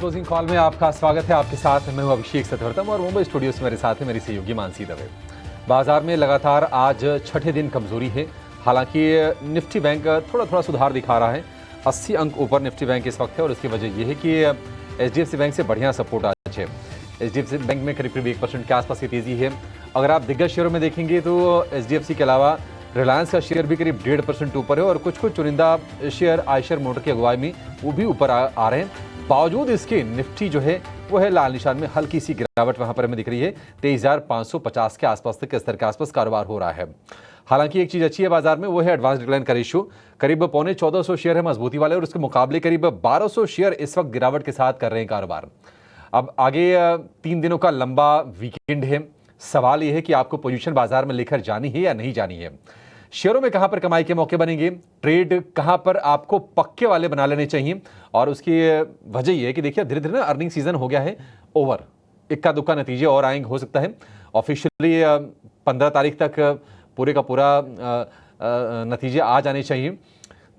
Closing call में आपका स्वागत है। आपके साथ मैं हूं अभिषेक सतवर्तम और मुंबई स्टूडियो से मेरे साथ है मेरी सहयोगी मानसी दवे। बाजार में लगातार आज छठे दिन कमजोरी है। हालांकि निफ्टी बैंक थोड़ा थोड़ा सुधार दिखा रहा है। 80 अंक ऊपर निफ्टी बैंक इस वक्त है और उसकी वजह यह है कि एचडीएफसी बैंक से बढ़िया सपोर्ट आज है। एचडीएफसी बैंक में करीब करीब 1% के आसपास की तेजी है। अगर आप दिग्गज शेयरों में देखेंगे तो एचडीएफसी के अलावा रिलायंस का शेयर भी करीब 1.5% ऊपर है और कुछ चुनिंदा शेयर आयशर मोटर की अगुवाई में वो भी ऊपर आ रहे हैं। बावजूद इसके निफ्टी जो है वो है लाल निशान में। हल्की सी गिरावट वहां पर हमें दिख रही है। 23,550 के आसपास तक स्तर के आसपास कारोबार हो रहा है। हालांकि एक चीज अच्छी है बाजार में, वो है एडवांस डिक्लाइन का रेशियो। करीब 1450 शेयर है मजबूती वाले और उसके मुकाबले करीब 1200 शेयर इस वक्त गिरावट के साथ कर रहे हैं कारोबार। अब आगे 3 दिनों का लंबा वीकेंड है। सवाल यह है कि आपको पोजीशन बाजार में लेकर जानी है या नहीं जानी है। शेयरों में कहां पर कमाई के मौके बनेंगे, ट्रेड कहां पर आपको पक्के वाले बना लेने चाहिए। और उसकी वजह यह है कि देखिए धीरे धीरे ना अर्निंग सीजन हो गया है ओवर। इक्का दुक्का नतीजे और आएंगे हो सकता है। ऑफिशियली 15 तारीख तक पूरे का पूरा नतीजे आ जाने चाहिए।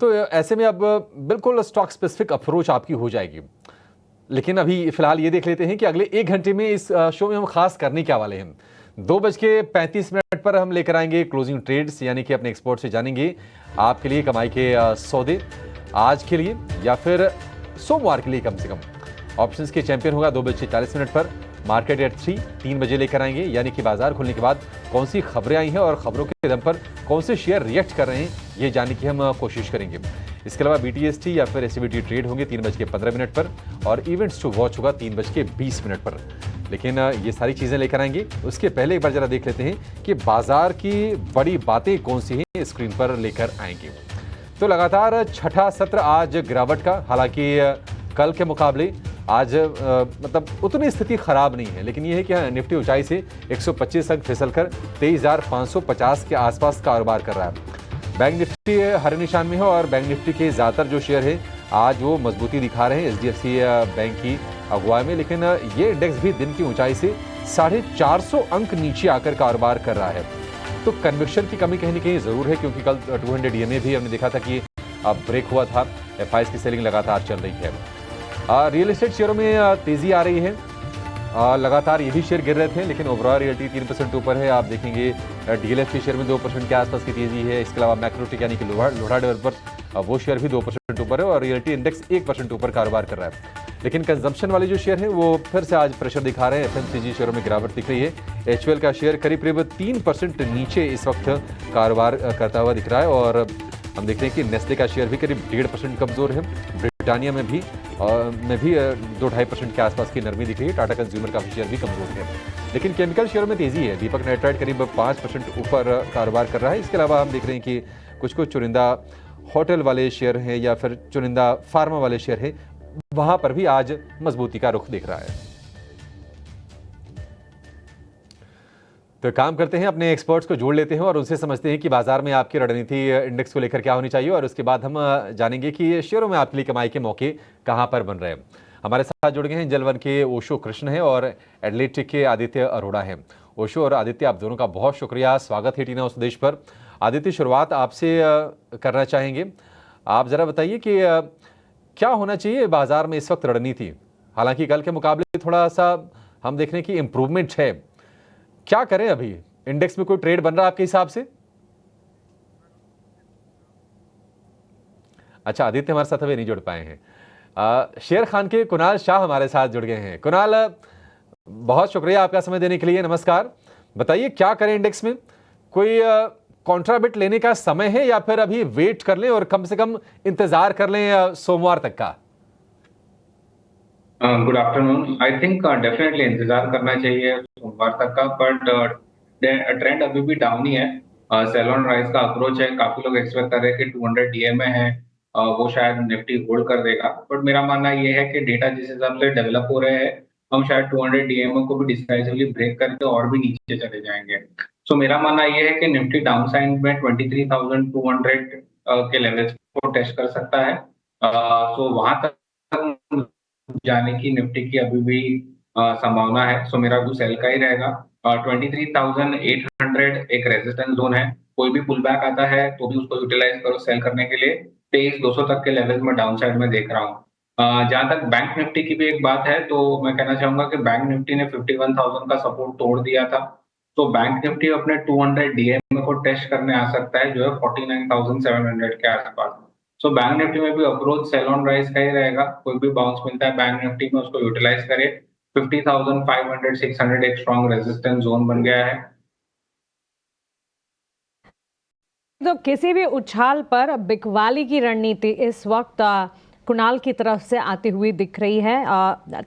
तो ऐसे में अब बिल्कुल स्टॉक स्पेसिफिक अप्रोच आपकी हो जाएगी। लेकिन अभी फिलहाल ये देख लेते हैं कि अगले 1 घंटे में इस शो में हम खास करने क्या वाले हैं। 2:35 पर हम लेकर आएंगे क्लोजिंग ट्रेड्स, यानी कि अपने एक्सपर्ट से जानेंगे आपके लिए कमाई के सौदे आज के लिए या फिर सोमवार के लिए कम से कम। ऑप्शंस के चैंपियन होगा 2:40 पर। मार्केट एट 3 बजे लेकर आएंगे, यानी कि बाजार खुलने के बाद कौन सी खबरें आई हैं और खबरों के दम पर कौन से शेयर रिएक्ट कर रहे हैं ये जानने की हम कोशिश करेंगे। इसके अलावा बीटीएसटी या फिर एससीबीटी ट्रेड होंगे 3:15 पर और इवेंट्स टू वॉच होगा 3:20 पर। लेकिन ये सारी चीजें लेकर आएंगे उसके पहले एक बार जरा देख लेते हैं कि बाजार की बड़ी बातें कौन सी हैं, स्क्रीन पर लेकर आएंगे। तो लगातार छठा सत्र आज गिरावट का। हालांकि कल के मुकाबले आज मतलब उतनी स्थिति खराब नहीं है, लेकिन यह है कि निफ्टी ऊंचाई से 125 अंक फिसलकर 23,550 के आसपास कारोबार कर रहा है। बैंक निफ्टी हरे निशान में है और बैंक निफ्टी के ज्यादातर जो शेयर है आज वो मजबूती दिखा रहे हैं एचडीएफसी बैंक की अगुवाई में। लेकिन ये इंडेक्स भी दिन की ऊंचाई से 450 अंक नीचे आकर कारोबार कर रहा है। तो कन्विक्शन की कमी कहीं ना कहीं जरूर है, क्योंकि कल 200 डीएमए भी हमने देखा था कि ब्रेक हुआ था। एफआईएस की सेलिंग लगातार चल रही है। रियल एस्टेट शेयरों में तेजी आ रही है। लगातार ये भी शेयर गिर रहे थे, लेकिन ओवरऑल रियल्टी 3% ऊपर है। आप देखेंगे डीएलएफ के शेयर में 2% के आसपास की तेजी है। इसके अलावा मैक्रोटेक यानी कि लोढ़ा डेवलपर वो शेयर भी 2% ऊपर है और रियल्टी इंडेक्स 1% ऊपर कारोबार कर रहा है। लेकिन कंजम्पशन वाले जो शेयर हैं वो फिर से आज प्रेशर दिखा रहे हैं। एफएमसीजी शेयरों में गिरावट दिख रही है। एचयूएल का शेयर करीब करीब 3% नीचे इस वक्त कारोबार करता हुआ दिख रहा है और हम देखते हैं कि नेस्ले का शेयर भी करीब 1.5% कमजोर है। ब्रिटानिया में भी 2-2.5% के आसपास की नरमी दिख रही है। टाटा कंज्यूमर का शेयर भी कमजोर है। लेकिन केमिकल शेयरों में तेजी है। दीपक नाइट्राइट करीब 5% ऊपर कारोबार कर रहा है। इसके अलावा हम देख रहे हैं कि कुछ चुनिंदा होटल वाले शेयर हैं या फिर चुनिंदा फार्मा वाले शेयर हैं, वहां पर भी आज मजबूती का रुख दिख रहा है। तो काम करते हैं, अपने एक्सपर्ट्स को जोड़ लेते हैं और उनसे समझते हैं कि बाजार में आपकी रणनीति इंडेक्स को लेकर क्या होनी चाहिए और उसके बाद हम जानेंगे कि शेयरों में आपके लिए कमाई के मौके कहां पर बन रहे हैं। हमारे साथ जुड़ गए हैं जलवन के ओशो कृष्ण हैं और एडलेटिक के आदित्य अरोड़ा हैं। ओशो और आदित्य, आप दोनों का बहुत शुक्रिया। स्वागत है टीना उस देश पर। आदित्य, शुरुआत आपसे करना चाहेंगे। आप जरा बताइए कि क्या होना चाहिए बाजार में इस वक्त रणनीति। हालांकि कल के मुकाबले थोड़ा सा हम देख रहे हैं कि इंप्रूवमेंट है। क्या करें अभी? इंडेक्स में कोई ट्रेड बन रहा है आपके हिसाब से? अच्छा, आदित्य हमारे साथ अभी नहीं जुड़ पाए हैं। शेर खान के कुणाल शाह हमारे साथ जुड़ गए हैं। कुणाल, बहुत शुक्रिया आपका समय देने के लिए। नमस्कार। बताइए क्या करें इंडेक्स में? कोई कॉन्ट्राबिट लेने का समय है या फिर अभी वेट कर लें और कम से कम इंतजार कर लें सोमवार तक का? Good afternoon. I think definitely इंतजार करना चाहिए सोमवार तक का, बट ट्रेंड अभी भी डाउन ही है। सेल ऑन राइज का अप्रोच है। काफी लोग एक्सपेक्ट कर रहे हैं कि 200 डीएमए है, वो शायद निफ्टी होल्ड कर देगा। बट मेरा मानना ये है कि डेटा जिस हिसाब से डेवलप हो रहे हैं, हम शायद 200 डीएमए को भी डिसाइसिवली ब्रेक करके और भी नीचे चले जाएंगे। सो मेरा मानना ये है कि निफ्टी डाउन साइड में 23,200 के लेवल्स को टेस्ट कर सकता है। सो वहां तक जाने की निफ्टी की अभी भी संभावना है। सो मेरा व्यू सेल का ही रहेगा। 23,800 एक रेजिस्टेंस जोन है। कोई भी पुल बैक आता है तो भी उसको यूटिलाइज करो सेल करने के लिए। 23,200 तक के लेवल में डाउन साइड में देख रहा हूँ। जहाँ तक बैंक निफ्टी की भी एक बात है, तो मैं कहना चाहूँगा कि बैंक निफ्टी ने 51,000 का सपोर्ट तोड़ दिया था। तो बैंक निफ्टी अपने 200 डीएमए को टेस्ट करने आ सकता है, जो है 49,700 के आसपास। सो बैंक निफ्टी में भी अप्रोच सेल ऑन राइज का ही रहेगा। कोई भी बाउंस मिलता है बैंक निफ्टी में, उसको यूटिलाइज करे। 50,500 600 एक स्ट्रॉन्ग रेजिस्टेंस जोन बन गया है। तो किसी भी उछाल पर बिकवाली की रणनीति इस वक्त कुणाल की तरफ से आती हुई दिख रही है।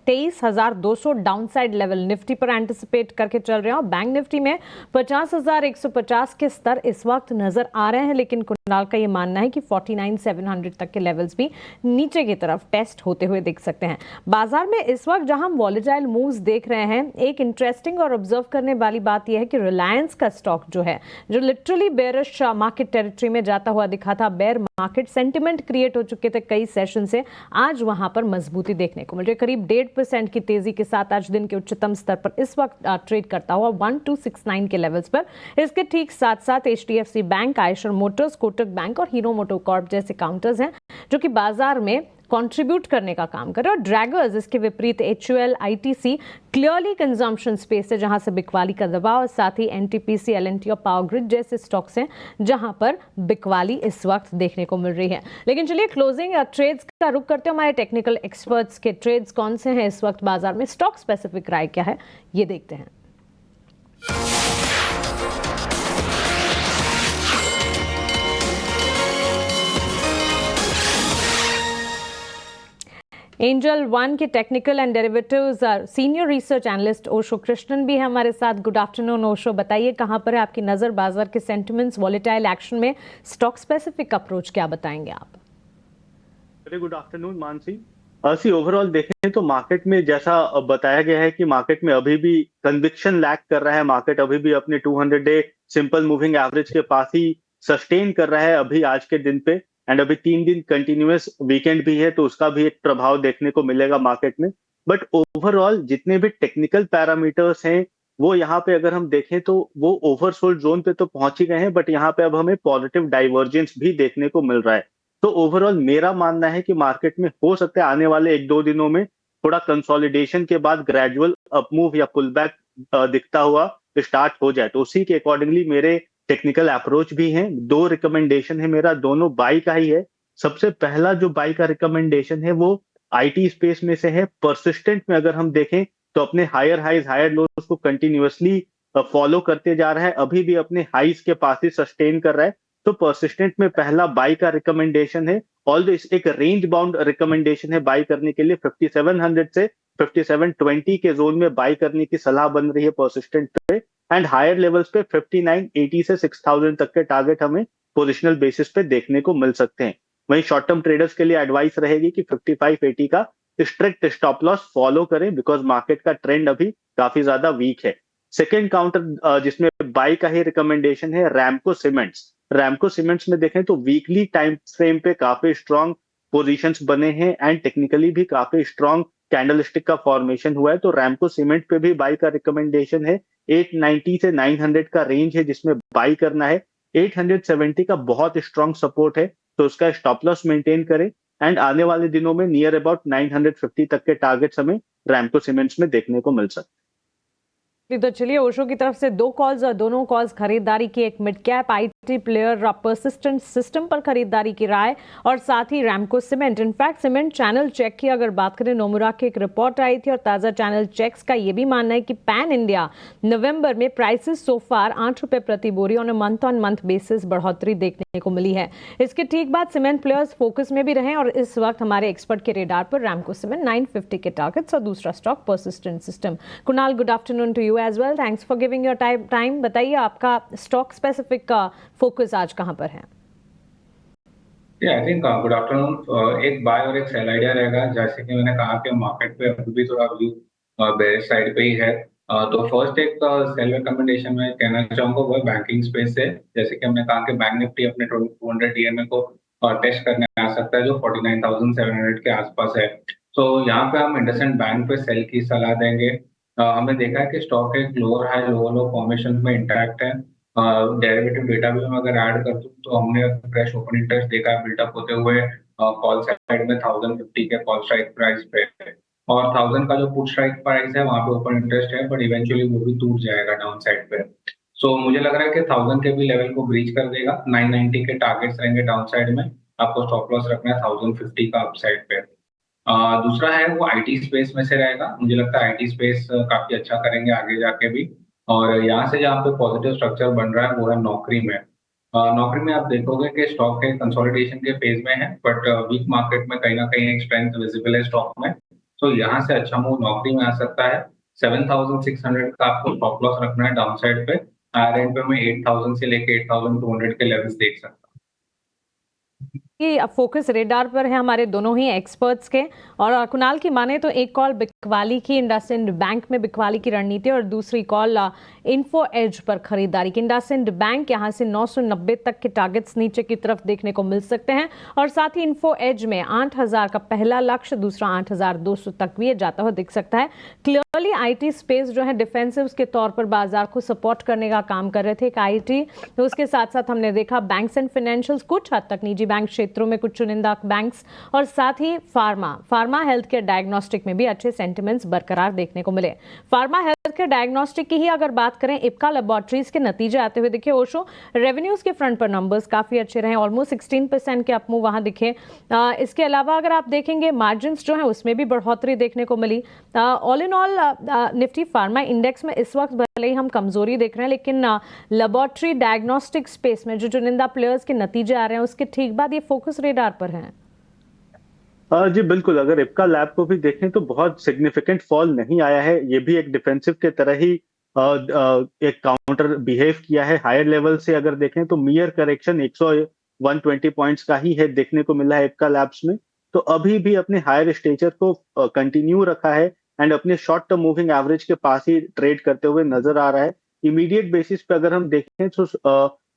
23,200 डाउनसाइड लेवल निफ्टी पर एंटिसिपेट करके चल रहे हैं और बैंक निफ्टी में 50,150 के स्तर इस वक्त नजर आ रहे हैं, लेकिन कुणाल का ये मानना है कि 49,700 तक के लेवल्स भी नीचे की तरफ टेस्ट होते हुए दिख सकते हैं। बाजार में इस वक्त जहां हम वॉलेटाइल मूव्स देख रहे हैं, एक इंटरेस्टिंग और ऑब्जर्व करने वाली बात यह है कि रिलायंस का स्टॉक जो है, जो लिटरली बेयरिश मार्केट टेरिटरी में जाता हुआ दिखा था, बेयर मार्केट सेंटिमेंट क्रिएट हो चुके थे कई सेशन से, आज वहां पर मजबूती देखने को मिल रही है। करीब 1.5% की तेजी के साथ आज दिन के उच्चतम स्तर पर इस वक्त ट्रेड करता हुआ 1269 के लेवल्स पर। इसके ठीक साथ साथ HDFC bank, Eicher Motors, Kotak bank और हीरो मोटोकॉर्प जैसे काउंटर्स हैं जो कि बाजार में कंट्रीब्यूट करने का काम कर रहे हैं। और ड्रैगर्स इसके विपरीत HUL, ITC clearly consumption space है जहां से बिकवाली का दबाव, और साथ ही एनटीपीसी, एलएनटी और पावर ग्रिड जैसे स्टॉक्स हैं जहां पर बिकवाली इस वक्त देखने को मिल रही है। लेकिन चलिए क्लोजिंग ट्रेड्स का रुख करते हैं। हमारे टेक्निकल एक्सपर्ट्स के ट्रेड्स कौन से हैं इस वक्त बाजार में, स्टॉक स्पेसिफिक राय क्या है, ये देखते हैं। एंजल वन के technical and derivatives senior research analyst Osho Krishnan भी है हमारे साथ। गुड आफ्टरनून ओशो, बताइए कहां पर है आपकी नजर बाजार के सेंटिमेंट्स, वॉलेटाइल एक्शन में स्टॉक स्पेसिफिक अप्रोच क्या बताएंगे आप? Very good afternoon Mansi. Overall देखें तो मार्केट में जैसा बताया गया है कि मार्केट में अभी भी कन्विक्शन लैक कर रहा है। मार्केट अभी भी अपने 200 डे सिंपल मूविंग एवरेज के पास ही सस्टेन कर रहा है अभी आज के दिन पे। एंड अभी 3 दिन कंटिन्यूअस वीकेंड भी है, तो उसका भी एक प्रभाव देखने को मिलेगा मार्केट में। बट ओवरऑल जितने भी टेक्निकल पैरामीटर्स हैं वो यहाँ पे अगर हम देखें तो वो ओवरसोल्ड जोन पे तो पहुंच ही गए हैं, बट यहाँ पे अब हमें पॉजिटिव डाइवर्जेंस भी देखने को मिल रहा है। तो ओवरऑल मेरा मानना है कि मार्केट में हो सकता है आने वाले 1-2 दिनों में थोड़ा कंसोलिडेशन के बाद ग्रेजुअल अपमूव या पुल बैक दिखता हुआ स्टार्ट हो जाए। तो उसी के अकॉर्डिंगली मेरे टेक्निकल अप्रोच भी हैं। 2 रिकमेंडेशन है मेरा, दोनों बाई का ही है। सबसे पहला जो बाई का रिकमेंडेशन है वो आईटी स्पेस में से है। परसिस्टेंट में अगर हम देखें तो अपने हायर हाइज हायर लोज को कंटिन्यूअसली फॉलो करते जा रहा है, अभी भी अपने हाइज के पास ही सस्टेन कर रहा है। तो परसिस्टेंट में पहला बाई का रिकमेंडेशन है। ऑल्दो इस एक रेंज बाउंड रिकमेंडेशन है बाई करने के लिए। 5700 से 5720 के जोन में बाई करने की सलाह बन रही है परसिस्टेंट पे। एंड हायर लेवल्स पे 5980 से 6000 तक के टारगेट हमें पोजिशनल बेसिस पे देखने को मिल सकते हैं। वहीं शॉर्ट टर्म ट्रेडर्स के लिए एडवाइस रहेगी कि 5580 का स्ट्रिक्ट स्टॉप लॉस फॉलो करें, बिकॉज मार्केट का ट्रेंड अभी काफी ज्यादा वीक है। सेकेंड काउंटर जिसमें बाई का ही रिकमेंडेशन है रैमको सीमेंट्स। रैमको सीमेंट्स में देखें तो वीकली टाइम फ्रेम पे काफी स्ट्रॉन्ग पोजीशंस बने हैं एंड टेक्निकली भी काफी स्ट्रॉन्ग कैंडलस्टिक का फॉर्मेशन हुआ है। तो रैमको सीमेंट पे भी बाई का रिकमेंडेशन है। 890 से 900 का रेंज है जिसमें बाई करना है। 870 का बहुत स्ट्रॉन्ग सपोर्ट है, तो उसका स्टॉप लॉस मेंटेन करें। एंड आने वाले दिनों में नियर अबाउट 950 तक के टारगेट्स हमें रैमको सीमेंट्स में देखने को मिल सकते हैं। तो चलिए ओशो की तरफ से 2 कॉल्स और दोनों कॉल्स खरीदारी की, एक mid cap IT player Persistent System पर खरीदारी की राय और साथ ही Ramco cement. In fact cement channel check की अगर बात करें, नोमुरा की एक रिपोर्ट आई थी और ताजा चैनल चेक्स का ये भी मानना है कि पैन इंडिया नवंबर में प्राइसेस सो फार 8 रुपए प्रति बोरी ऑन मंथ ऑन बेसिस बढ़ोतरी देखने को मिली है। इसके ठीक बाद सीमेंट प्लेयर्स फोकस में भी रहे और इस वक्त हमारे एक्सपर्ट के रेडार पर रैमको सीमेंट 950 के टारगेट्स और दूसरा stock Persistent System. Kunal, good afternoon to you as well, thanks for giving your time. बताइए आपका स्टॉक स्पेसिफिक का फोकस आज कहां पर है? I think good afternoon. एक बाय और एक सेल आइडिया रहेगा। जैसे कि मैंने कहा कि मार्केट पे अभी भी थोड़ा व्यू बेयरिश साइड पे ही है। तो फर्स्ट एक सेल रिकमेंडेशन में कहना चाहूंगा वो बैंकिंग स्पेस से। जैसे कि हमने कहा कि बैंक निफ्टी अपने 200 डीएमए को टेस्ट करने आ सकता है, जो 49,700 के आसपास है। तो यहाँ पे हम इंडसइंड बैंक पे सेल की सलाह देंगे। हमने देखा है कि स्टॉक एक लोअर हाई लोअर लो फॉर्मेशन में इंटैक्ट है। डेरिवेटिव डेटा भी हम अगर ऐड कर दूं तो हमने फ्रेश ओपन इंटरेस्ट देखा है बिल्डअप होते हुए कॉल साइड में 1050 के कॉल स्ट्राइक प्राइस पे है और 1000 का जो पुट स्ट्राइक प्राइस है वहां पे ओपन इंटरेस्ट है, बट इवेंचुअली वो भी टूट जाएगा डाउन साइड पे। सो मुझे लग रहा है कि 1000 के भी लेवल को ब्रीच कर देगा। 990 के टारगेट्स रहेंगे डाउन साइड में, आपको स्टॉप लॉस रखना है 1050 का अपसाइड पे। दूसरा है वो आईटी स्पेस में से रहेगा, मुझे लगता है आईटी स्पेस काफी अच्छा करेंगे आगे जाके भी। और यहाँ से जहाँ पे पॉजिटिव स्ट्रक्चर बन रहा है वो है नौकरी में। नौकरी में आप देखोगे कि स्टॉक के कंसोलिडेशन के फेज में है, बट वीक मार्केट में कहीं ना कहीं एक स्ट्रेंथ विजिबल है स्टॉक में। तो यहाँ से अच्छा मूव नौकरी में आ सकता है। 7600 का आपको स्टॉप लॉस रखना है डाउन साइड पे। हायर एंड पे मैं 8000 से लेके 8200 के लेवल्स देख सकता हूँ। ये फोकस रेडार पर है हमारे दोनों ही एक्सपर्ट्स के। और कुणाल की माने तो एक कॉल बिकवाली की इंडसइंड बैंक में बिकवाली की रणनीति और दूसरी कॉल इन्फो एज पर खरीदारी की। इंडसइंड बैंक यहां से 990 तक के टारगेट्स नीचे की तरफ देखने को मिल सकते हैं और साथ ही इन्फो एज में 8000 का पहला लक्ष्य, दूसरा 8200 तक भी जाता हुआ दिख सकता है। क्लियरली आईटी स्पेस जो है डिफेंसिव के तौर पर बाजार को सपोर्ट करने का काम कर रहे थे एक आईटी, तो उसके साथ साथ हमने देखा बैंक्स एंड फाइनेंशियल्स, कुछ हद तक निजी बैंक क्षेत्रों में कुछ चुनिंदा बैंक्स और साथ ही फार्मा हेल्थ केयर डायग्नोस्टिक में भी अच्छे सेंटिमेंट्स बरकरार देखने को मिले। फार्मा हेल्थ केयर डायग्नोस्टिक की ही अगर बात करें, इप्का लैबोरेटरीज के नतीजे आते हुए दिखे। ओशो रेवेन्यूज के फ्रंट पर नंबर्स काफी अच्छे रहे, ऑलमोस्ट 16% के अपमूव वहां दिखे। इसके अलावा अगर आप देखेंगे मार्जिन जो है उसमें भी बढ़ोतरी देखने को मिली। All in all Nifty pharma index में इस वक्त भले ही हम कमजोरी देख रहे हैं, लेकिन लेबोरेटरी डायग्नोस्टिक स्पेस में जो चुनिंदा प्लेयर्स के नतीजे आ रहे हैं उसके ठीक बाद ये फोकस रेडार पर है। जी बिल्कुल, अगर इप्का लैब को भी देखें तो बहुत सिग्निफिकेंट फॉल नहीं आया है। ये भी एक डिफेंसिव के तरह ही एक काउंटर बिहेव किया है। हायर लेवल से अगर देखें तो मियर करेक्शन 120 पॉइंट्स का ही है देखने को मिला है इप्का लैब्स में। तो अभी भी अपने हायर स्टेचर को कंटिन्यू रखा है एंड अपने शॉर्ट टर्म मूविंग एवरेज के पास ही ट्रेड करते हुए नजर आ रहा है। इमीडिएट बेसिस पे अगर हम देखें तो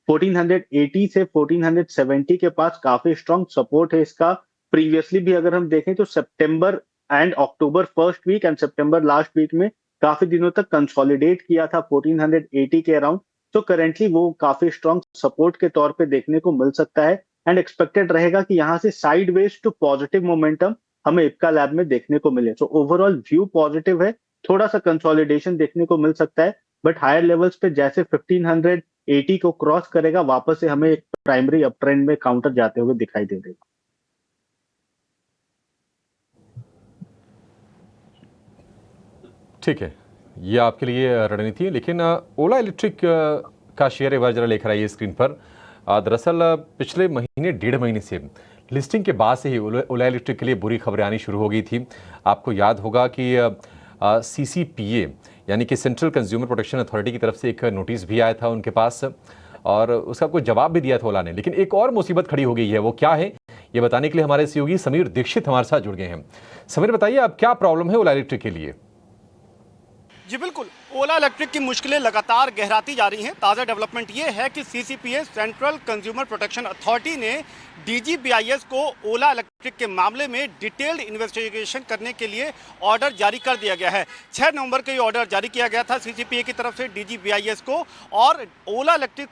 1480 से 1470 के पास काफी स्ट्रॉन्ग सपोर्ट है इसका। प्रीवियसली भी अगर हम देखें तो सितंबर एंड अक्टूबर फर्स्ट वीक एंड सितंबर लास्ट वीक में काफी दिनों तक कंसोलिडेट किया था 1480 के अराउंड। तो करेंटली वो काफी स्ट्रॉन्ग सपोर्ट के तौर पे देखने को मिल सकता है एंड एक्सपेक्टेड रहेगा कि यहाँ से साइडवेज टू पॉजिटिव मोमेंटम हमें इप्का लैब में देखने को मिले। तो ओवरऑल व्यू पॉजिटिव है, थोड़ा सा कंसोलिडेशन देखने को मिल सकता है, बट हायर लेवल्स पे जैसे 1580 को क्रॉस करेगा वापस से हमें एक प्राइमरी अप ट्रेंड में काउंटर जाते हुए दिखाई दे देगा। ठीक है, ये आपके लिए रणनीति है। लेकिन ओला इलेक्ट्रिक का शेयर एक बार जरा लेकर आइए स्क्रीन पर। दरअसल पिछले महीने 1.5 महीने से लिस्टिंग के बाद से ही ओला इलेक्ट्रिक के लिए बुरी खबरें आनी शुरू हो गई थी। आपको याद होगा कि CCPA यानी कि सेंट्रल कंज्यूमर प्रोटेक्शन अथॉरिटी की तरफ से एक नोटिस भी आया था उनके पास और उसका कोई जवाब भी दिया था ओला ने। लेकिन एक और मुसीबत खड़ी हो गई है, वो क्या है ये बताने के लिए हमारे सहयोगी समीर दीक्षित हमारे साथ जुड़ गए हैं। समीर बताइए, अब क्या प्रॉब्लम है ओला इलेक्ट्रिक के लिए? जी बिल्कुल, ओला इलेक्ट्रिक की मुश्किलें लगातार गहराती जा रही हैं। ताज़ा डेवलपमेंट ये है कि CCPA central consumer protection authority ने DGBIS को ओला इलेक्ट्रिक के मामले में डिटेल्ड इन्वेस्टिगेशन करने के लिए ऑर्डर जारी कर दिया गया है। 6 नवंबर को ये ऑर्डर जारी किया गया था CCPA की तरफ से DGBIS को। और ओला इलेक्ट्रिक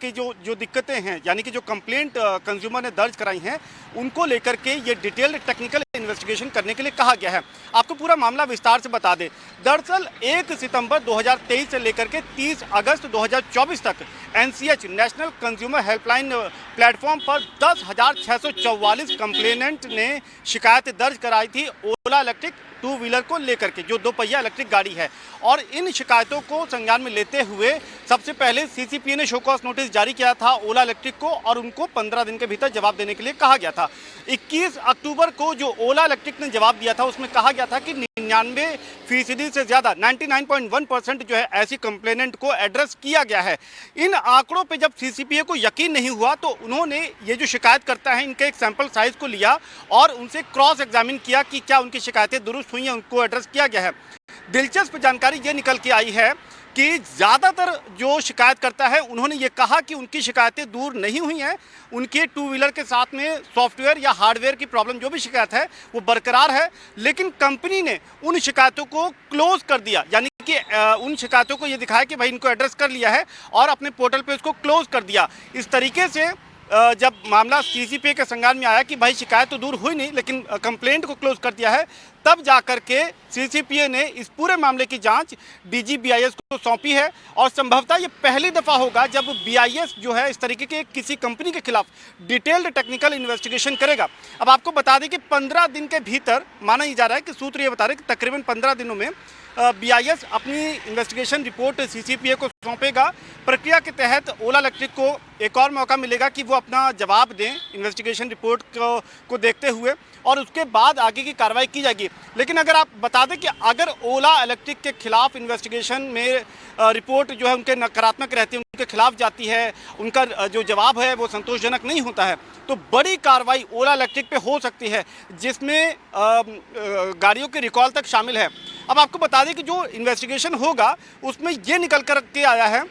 की जो दिक्कतें हैं, यानी कि जो कंप्लेंट कंज्यूमर ने दर्ज कराई हैं, उनको लेकर के ये डिटेल्ड टेक्निकल इन्वेस्टिगेशन करने के लिए कहा गया है। आपको पूरा मामला विस्तार से बता दें। दरअसल 1 सितंबर 2023 से लेकर के 30 अगस्त 2024 तक NCH national consumer helpline platform पर 10,644 कंप्लेनेंट ने शिकायत दर्ज कराई थी ओला इलेक्ट्रिक 2 व्हीलर को लेकर के, जो 2 पहिया इलेक्ट्रिक गाड़ी है। और इन शिकायतों को संज्ञान में लेते हुए सबसे पहले CCPA ने शो कॉज नोटिस जारी किया था ओला इलेक्ट्रिक को और उनको 15 दिन के भीतर जवाब देने के लिए कहा गया था। 21 अक्टूबर को जो ओला इलेक्ट्रिक ने जवाब दिया था उसमें कहा गया था कि 99% से ज़्यादा 99.1% जो है ऐसी कंप्लेनेंट को एड्रेस किया गया है। इन आंकड़ों पे जब CCPA को यकीन नहीं हुआ तो उन्होंने ये जो शिकायत करता है इनके एक सैंपल साइज को लिया और उनसे क्रॉस एग्जामिन किया कि क्या उनकी शिकायतें दुरुस्त हुई हैं, उनको एड्रेस किया गया है। दिलचस्प जानकारी ये निकल के आई है कि ज़्यादातर जो शिकायत करता है उन्होंने ये कहा कि उनकी शिकायतें दूर नहीं हुई हैं, उनके 2 व्हीलर के साथ में सॉफ्टवेयर या हार्डवेयर की प्रॉब्लम जो भी शिकायत है वो बरकरार है। लेकिन कंपनी ने उन शिकायतों को क्लोज कर दिया, यानी कि उन शिकायतों को ये दिखाया कि भाई इनको एड्रेस कर लिया है और अपने पोर्टल पे उसको क्लोज कर दिया। इस तरीके से जब मामला सीसीपीए के संज्ञान में आया कि भाई शिकायत तो दूर हुई नहीं लेकिन कंप्लेंट को क्लोज कर दिया है, तब जाकर के सीसीपीए ने इस पूरे मामले की जांच डीजी बीआईएस को सौंपी है। और संभवतः ये पहली दफ़ा होगा जब बीआईएस जो है इस तरीके के किसी कंपनी के खिलाफ डिटेल्ड टेक्निकल इन्वेस्टिगेशन करेगा। अब आपको बता दें कि 15 दिन के भीतर माना ही जा रहा है कि सूत्र ये बता रहे हैं कि तकरीबन 15 दिनों में बीआईएस अपनी इन्वेस्टिगेशन रिपोर्ट सीसीपीए को सौंपेगा। प्रक्रिया के तहत ओला इलेक्ट्रिक को एक और मौका मिलेगा कि वो अपना जवाब दें इन्वेस्टिगेशन रिपोर्ट को देखते हुए, और उसके बाद आगे की कार्रवाई की जाएगी। लेकिन अगर आप बता दें कि अगर ओला इलेक्ट्रिक के खिलाफ इन्वेस्टिगेशन में रिपोर्ट जो है उनके नकारात्मक रहती है, उनके खिलाफ जाती है, उनका जो जवाब है वो संतोषजनक नहीं होता है, तो बड़ी कार्रवाई ओला इलेक्ट्रिक पे हो सकती है, जिसमें गाड़ियों के रिकॉल तक शामिल है। अब आपको बता दें कि जो इन्वेस्टिगेशन होगा उसमें ये निकल कर के आया है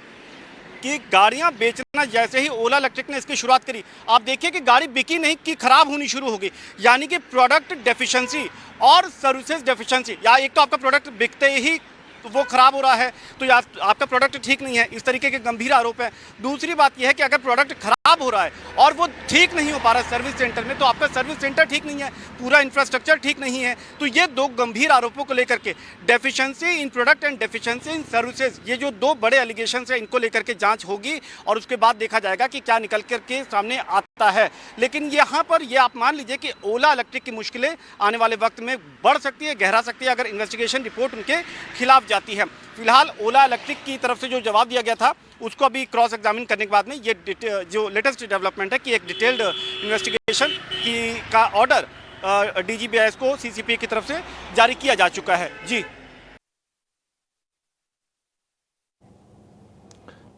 कि गाड़ियां बेचना जैसे ही ओला इलेक्ट्रिक ने इसकी शुरुआत करी, आप देखिए कि गाड़ी बिकी नहीं कि खराब होनी शुरू हो गई। यानी कि प्रोडक्ट डेफिशिएंसी और सर्विसेज डेफिशिएंसी, या एक तो आपका प्रोडक्ट बिकते ही वो खराब हो रहा है तो या आपका प्रोडक्ट ठीक नहीं है, इस तरीके के गंभीर आरोप है। दूसरी बात यह है कि अगर प्रोडक्ट खराब हो रहा है और वो ठीक नहीं हो पा रहा है सर्विस सेंटर में, तो आपका सर्विस सेंटर ठीक नहीं है, पूरा इंफ्रास्ट्रक्चर ठीक नहीं है। तो ये दो गंभीर आरोपों को लेकर के deficiency in product and deficiency in services, ये जो दो बड़े एलिगेशन है, इनको लेकर के जांच होगी और उसके बाद देखा जाएगा कि क्या निकल कर के सामने आता है। लेकिन यहाँ पर ये आप मान लीजिए कि ओला इलेक्ट्रिक की मुश्किलें आने वाले वक्त में बढ़ सकती है, गहरा सकती है अगर इन्वेस्टिगेशन रिपोर्ट उनके खिलाफ जाती है। फिलहाल ओला इलेक्ट्रिक की तरफ से जो जवाब दिया गया था उसको अभी क्रॉस एग्जामिन करने के बाद में ये जो लेटेस्ट डेवलपमेंट है कि एक डिटेल्ड इन्वेस्टिगेशन का ऑर्डर डीजी बीआईएस को सीसीपीए की तरफ से जारी किया जा चुका है। जी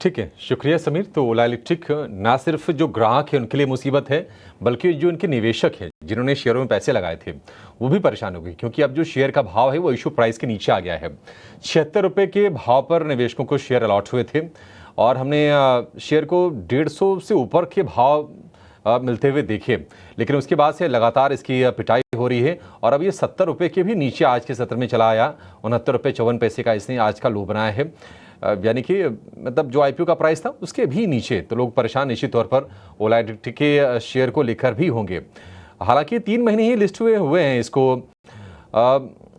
ठीक है, शुक्रिया समीर। तो ओला इलेक्ट्रिक ना सिर्फ जो ग्राहक है उनके लिए मुसीबत है, बल्कि जो उनके निवेशक हैं जिन्होंने शेयरों में पैसे लगाए थे वो भी परेशान हो गए, क्योंकि अब जो शेयर का भाव है वो इशू प्राइस के नीचे आ गया है। 76 रुपये के भाव पर निवेशकों को शेयर अलॉट हुए थे और हमने शेयर को 150 से ऊपर के भाव मिलते हुए देखे, लेकिन उसके बाद से लगातार इसकी पिटाई हो रही है और अब ये 70 रुपये के भी नीचे आज के सत्र में चला आया। 69 रुपये 54 पैसे का इसने आज का लो बनाया है, यानी कि मतलब जो आईपीओ का प्राइस था उसके भी नीचे। तो लोग परेशान निश्चित तौर पर ओला इलेक्ट्रिक के शेयर को लेकर भी होंगे। हालांकि 3 महीने ही लिस्ट हुए हैं इसको।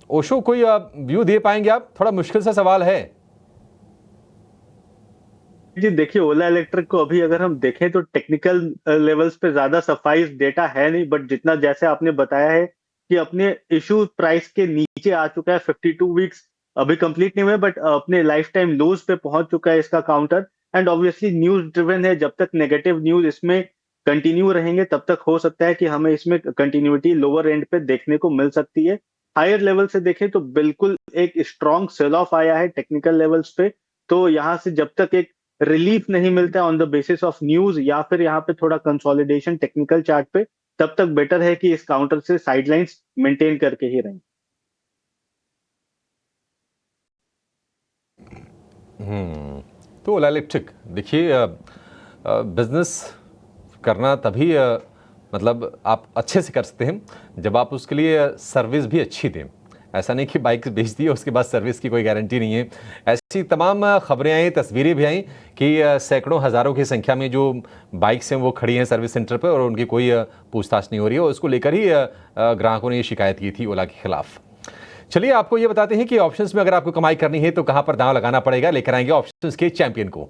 ओशो कोई व्यू दे पाएंगे आप? थोड़ा मुश्किल सा सवाल है जी। देखिए, ओला इलेक्ट्रिक को अभी अगर हम देखें तो टेक्निकल लेवल्स पे ज्यादा सफाई डेटा है नहीं, बट जितना जैसे आपने बताया है कि अपने इशू प्राइस के नीचे आ चुका है, 52 वीक्स अभी कंप्लीट नहीं हुए बट अपने लाइफ टाइम लोज पे पहुंच चुका है इसका counter. And obviously news driven है, जब तक नेगेटिव न्यूज इसमें कंटिन्यू रहेंगे तब तक हो सकता है कि हमें इसमें कंटिन्यूटी लोअर एंड पे देखने को मिल सकती है। हायर लेवल से देखें तो बिल्कुल एक स्ट्रॉन्ग सेल ऑफ आया है टेक्निकल लेवल्स पे। तो यहाँ से जब तक एक रिलीफ नहीं मिलता है on the basis of news या फिर यहाँ पे थोड़ा कंसोलिडेशन टेक्निकल चार्ट पे, तब तक बेटर है कि इस काउंटर से साइडलाइंस मेंटेन करके ही रहें। तो ओला इलेक्ट्रिक देखिए, बिजनेस करना तभी मतलब आप अच्छे से कर सकते हैं जब आप उसके लिए सर्विस भी अच्छी दें। ऐसा नहीं कि बाइक बेच दी और उसके बाद सर्विस की कोई गारंटी नहीं है। ऐसी तमाम खबरें आई, तस्वीरें भी आई कि सैकड़ों हज़ारों की संख्या में जो बाइक्स हैं वो खड़ी हैं सर्विस सेंटर पर और उनकी कोई पूछताछ नहीं हो रही है, और उसको लेकर ही ग्राहकों ने ये शिकायत की थी ओला के खिलाफ। चलिए आपको ये बताते हैं कि ऑप्शंस में अगर आपको कमाई करनी है तो कहां पर दांव लगाना पड़ेगा। लेकर आएंगे ऑप्शंस के चैंपियन को।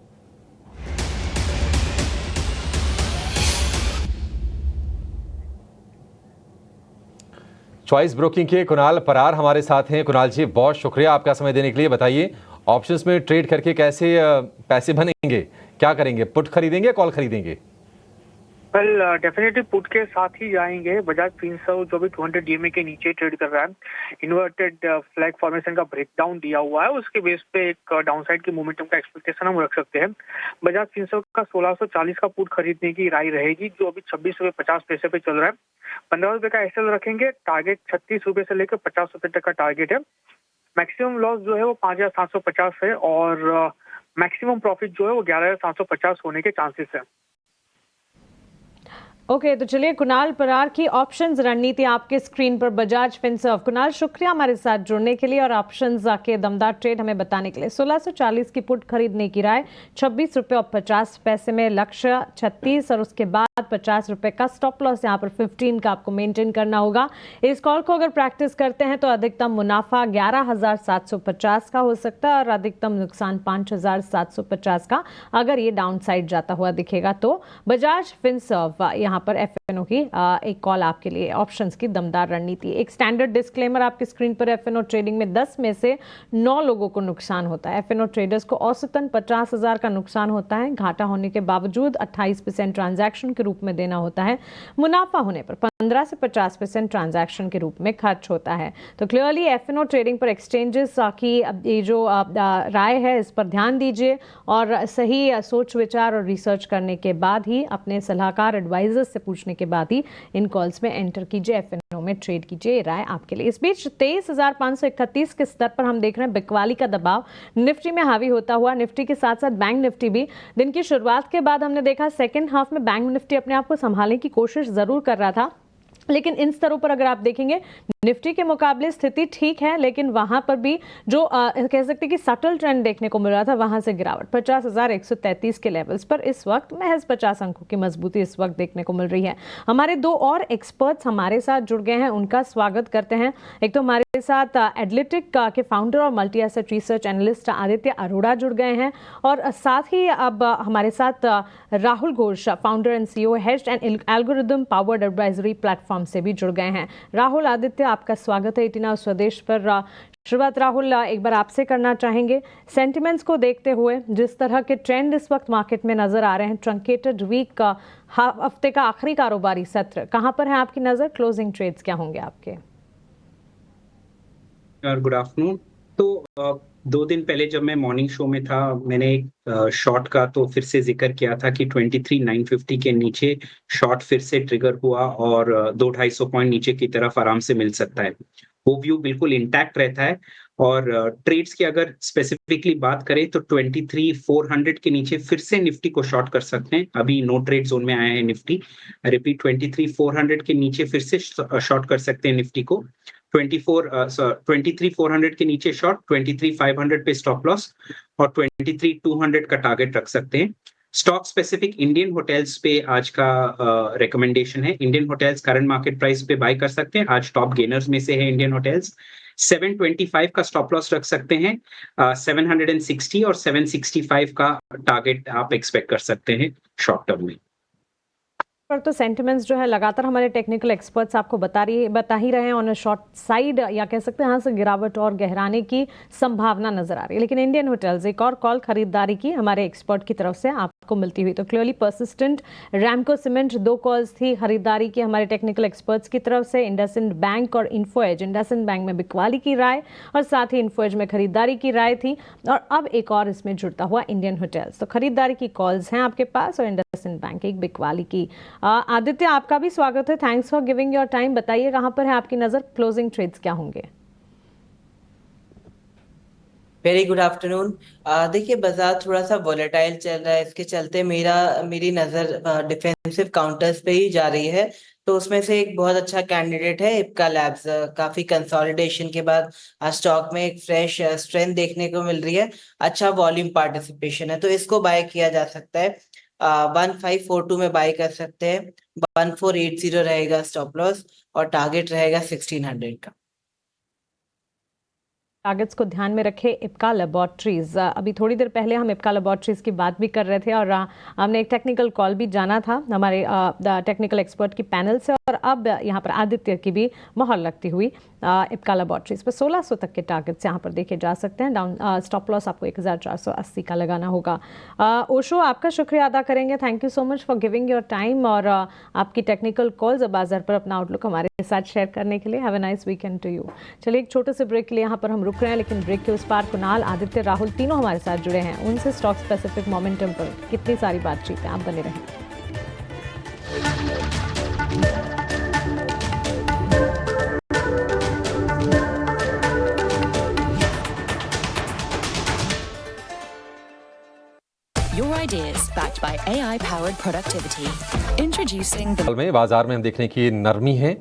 चॉइस ब्रोकिंग के कुणाल परार हमारे साथ हैं। कुणाल जी, बहुत शुक्रिया आपका समय देने के लिए। बताइए, ऑप्शंस में ट्रेड करके कैसे पैसे बनेंगे, क्या करेंगे? पुट खरीदेंगे, कॉल खरीदेंगे? वेल डेफिनेटली पुट के साथ ही जाएंगे। बजाज फिनसर्व जो भी 200 डीएमए के नीचे ट्रेड कर रहा है, इन्वर्टेड फ्लैग फॉर्मेशन का ब्रेकडाउन दिया हुआ है, उसके बेस पे एक डाउनसाइड की मोमेंटम का एक्सपेक्टेशन हम रख सकते हैं। बजाज फिनसर्व का 1640 का पुट खरीदने की राय रहेगी, जो अभी 26 रुपये 50 पैसे पे चल रहा है। 15 रुपये का एसएल रखेंगे। टारगेट 36 रुपये से लेकर 50 रुपये तक का टारगेट है। मैक्सिमम लॉस जो है वो 5750 है और मैक्सिमम प्रॉफिट जो है वो 11750 होने के चांसेस है। ओके, तो चलिए कुणाल परार की ऑप्शंस रणनीति आपके स्क्रीन पर बजाज फिनसर्व। कुणाल, शुक्रिया हमारे साथ जुड़ने के लिए और ऑप्शंस के दमदार ट्रेड हमें बताने के लिए। 1640 की पुट खरीदने की राय, 26 रुपये और 50 पैसे में लक्ष्य 36 और उसके बाद 50 रुपए का स्टॉप लॉस यहाँ पर 15 का आपको मेंटेन करना होगा। इस कॉल को अगर प्रैक्टिस करते हैं तो अधिकतम मुनाफा 11,750 का हो सकता है और अधिकतम नुकसान 5,750 का अगर ये डाउन साइड जाता हुआ दिखेगा। तो बजाज फिनसर्व यहाँ पर एफएनओ की एक कॉल आपके लिए ऑप्शंस की दमदार रणनीति। एक स्टैंडर्ड डिस्क्लेमर आपकी स्क्रीन पर। एफएनओ ट्रेडिंग में 10 में से 9 लोगों को नुकसान होता है। एफएनओ ट्रेडर्स को औसतन 50,000 का नुकसान होता है। घाटा होने के बावजूद 28% ट्रांजैक्शन के रूप में देना होता है। मुनाफा होने पर 15 से 50% ट्रांजैक्शन के रूप में खर्च होता है। तो क्लियरली एफएनओ ट्रेडिंग पर एक्सचेंजेस की ये जो राय है इस पर ध्यान दीजिए और सही सोच विचार और रिसर्च करने के बाद ही अपने सलाहकार एडवाइजर्स से पूछने के बाद ही इन कॉल्स में एंटर कीजिए, एफएनओ में ट्रेड कीजिए। ये राय आपके लिए। इस बीच 23,531 के स्तर पर हम देख रहे हैं बिकवाली का दबाव निफ्टी में हावी होता हुआ। निफ्टी के साथ साथ बैंक निफ्टी भी दिन की शुरुआत के बाद हमने देखा सेकेंड हाफ में बैंक निफ्टी अपने आप को संभालने की कोशिश जरूर कर रहा था, लेकिन इन स्तरों पर अगर आप देखेंगे निफ्टी के मुकाबले स्थिति ठीक है, लेकिन वहां पर भी जो कह सकते हैं कि सटल ट्रेंड देखने को मिल रहा था वहां से गिरावट 50,133 के लेवल्स पर इस वक्त महज 50 अंकों की मजबूती इस वक्त देखने को मिल रही है। हमारे 2 और एक्सपर्ट्स हमारे साथ जुड़ गए हैं, उनका स्वागत करते हैं। एक तो हमारे साथ एडलिटिक के फाउंडर और multi asset research analyst Aditya Arora जुड़ गए हैं और साथ ही अब हमारे साथ Rahul Ghosh founder and CEO hedged and algorithm powered advisory platform से भी जुड़ गए हैं। राहुल, आदित्य, आपका स्वागत है 18 आवर्स स्वदेश पर। शुरुआत राहुल एक बार आपसे करना चाहेंगे, सेंटिमेंट्स को देखते हुए जिस तरह के ट्रेंड इस वक्त मार्केट में नजर आ रहे हैं, ट्रंकेटेड वीक का हफ्ते का आखिरी कारोबारी सत्र कहां पर है आपकी नजर? क्लोजिंग ट्रेड्स क्या होंगे आपके? Good afternoon. तो 2 दिन पहले जब मैं मॉर्निंग शो में था मैंने एक शॉर्ट का तो फिर से जिक्र किया था कि 23,950 के नीचे शॉर्ट फिर से ट्रिगर हुआ और 200-250 पॉइंट नीचे की तरफ आराम से मिल सकता है। वो व्यू बिल्कुल इंटैक्ट रहता है और ट्रेड्स की अगर स्पेसिफिकली बात करें तो 23,400 के नीचे फिर से निफ्टी को शॉर्ट कर सकते हैं। अभी नो ट्रेड जोन में आया है निफ्टी। रिपीट 23,400 के नीचे फिर से शॉर्ट कर सकते हैं निफ्टी को। 23,400 के नीचे शॉर्ट, 23,500 पे स्टॉप लॉस और 23,200 का टारगेट रख सकते हैं। स्टॉक स्पेसिफिक इंडियन होटल्स पे आज का रिकमेंडेशन है। Indian hotels current market price पे बाय कर सकते हैं। आज टॉप गेनर्स में से है इंडियन होटल्स। 725 का स्टॉप लॉस रख सकते हैं। 760 और 765 का टारगेट आप एक्सपेक्ट कर सकते हैं शॉर्ट टर्म में। पर तो सेंटिमेंट्स जो है लगातार हमारे टेक्निकल एक्सपर्ट्स आपको बता ही रहे हैं ऑन अ शॉर्ट साइड, या कह सकते हैं यहाँ से गिरावट और गहराने की संभावना नजर आ रही है। लेकिन इंडियन होटल्स एक और कॉल खरीदारी की हमारे एक्सपर्ट की तरफ से आपको मिलती हुई। तो clearly persistent, Ramco cement 2 calls थी खरीदारी की हमारे टेक्निकल एक्सपर्ट्स की तरफ से। इंडसइंड बैंक और इन्फोएज, इंडसइंड बैंक में बिकवाली की राय और साथ ही इन्फोएज में खरीदारी की राय थी और अब एक और इसमें जुड़ता हुआ इंडियन होटल्स। तो खरीदारी की कॉल्स हैं आपके पास और इंडसइंड बैंक एक बिकवाली की। आदित्य, आपका भी स्वागत है। Thanks for giving your time. बताइए कहां पर है आपकी नजर, क्लोजिंग ट्रेड्स क्या होंगे? Very good afternoon. देखिए बाजार थोड़ा सा वॉलेटाइल चल रहा है, इसके चलते मेरी नज़र डिफेंसिव काउंटर्स पे ही जा रही है। तो उसमें से एक बहुत अच्छा कैंडिडेट है इप्का लैब्स। काफ़ी कंसोलिडेशन के बाद आज स्टॉक में एक फ्रेश स्ट्रेंथ देखने को मिल रही है। अच्छा वॉल्यूम पार्टिसिपेशन है तो इसको बाय किया जा सकता है। 1542 में बाय कर सकते हैं। 1480 रहेगा स्टॉप लॉस और टारगेट रहेगा 1600 का। टारगेट्स को ध्यान में रखे इप्का लैबोरेटरीज। अभी थोड़ी देर पहले हम इप्का लैबोरेटरीज की बात भी कर रहे थे और हमने एक टेक्निकल कॉल भी जाना था हमारे टेक्निकल एक्सपर्ट की पैनल से और अब यहाँ पर आदित्य की भी मोहर लगती हुई इप्का लैबोरेटरीज पर 1600 तक के टारगेट्स यहाँ पर देखे जा सकते हैं। डाउन स्टॉप लॉस आपको 1480 का लगाना होगा। ओशो, आपका शुक्रिया अदा करेंगे। Thank you so much for giving your time और आपकी टेक्निकल कॉल्स बाजार पर अपना आउटलुक हमारे साथ शेयर करने के लिए। Have a nice weekend to you. चलिए एक छोटे से ब्रेक के लिए यहाँ पर हम रुक रहे हैं, लेकिन ब्रेक के उस पार कुणाल, आदित्य, राहुल तीनों हमारे साथ जुड़े हैं। उनसे स्टॉक स्पेसिफिक मोमेंटम पर कितनी सारी बातचीत है, आप बने रहें। Your ideas backed by AI-powered productivity. Introducing the में बाजार में हम देखने की नरमी है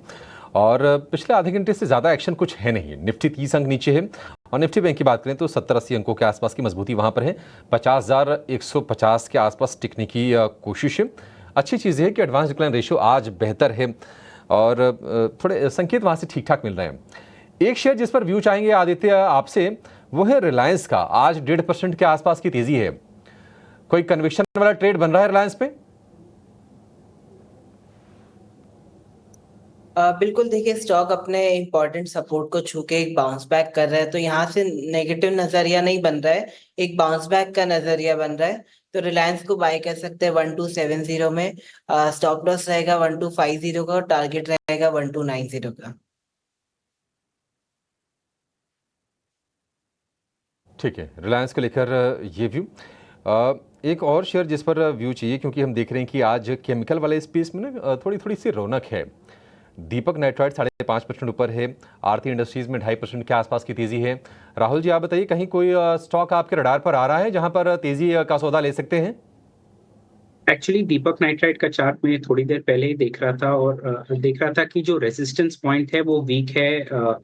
और पिछले आधे घंटे से ज़्यादा एक्शन कुछ है नहीं। निफ्टी 30 अंक नीचे है और निफ्टी बैंक की बात करें तो 70-80 अंकों के आसपास की मजबूती वहाँ पर है। 50,150 के आसपास टिकने की कोशिश है। अच्छी चीज़ है कि एडवांस डिक्लाइन रेशियो आज बेहतर है और थोड़े संकेत वहाँ से ठीक ठाक मिल रहे हैं। एक शेयर जिस पर व्यू चाहेंगे आदित्य आपसे, वो है रिलायंस का। आज 1.5% के आसपास की तेजी है। कोई कन्विक्शन वाला ट्रेड बन रहा है रिलायंस पे? बिल्कुल, देखिए स्टॉक अपने इम्पोर्टेंट सपोर्ट को छू के एक बाउंस बैक कर रहा है, तो यहाँ से नेगेटिव नजरिया नहीं बन रहा है, एक बाउंस बैक का नजरिया बन रहा है। तो रिलायंस को बाय कर सकते हैं 1270 में। स्टॉप लॉस रहेगा 1250 का और टारगेट रहेगा 1290 का। ठीक है, रिलायंस को लेकर ये व्यू। एक और शेयर जिस पर व्यू चाहिए, क्योंकि हम देख रहे हैं कि आज केमिकल वाले स्पेस में ना थोड़ी थोड़ी सी रौनक है। दीपक नाइट्राइट 5.5% ऊपर है। आरती इंडस्ट्रीज में 2.5% के आसपास की तेजी है। राहुल जी, आप बताइए, कहीं कोई स्टॉक आपके रडार पर आ रहा है जहां पर तेजी का सौदा ले सकते हैं? एक्चुअली दीपक नाइट्राइट का चार्ट मैं थोड़ी देर पहले ही देख रहा था और देख रहा था कि जो रेजिस्टेंस पॉइंट है वो वीक है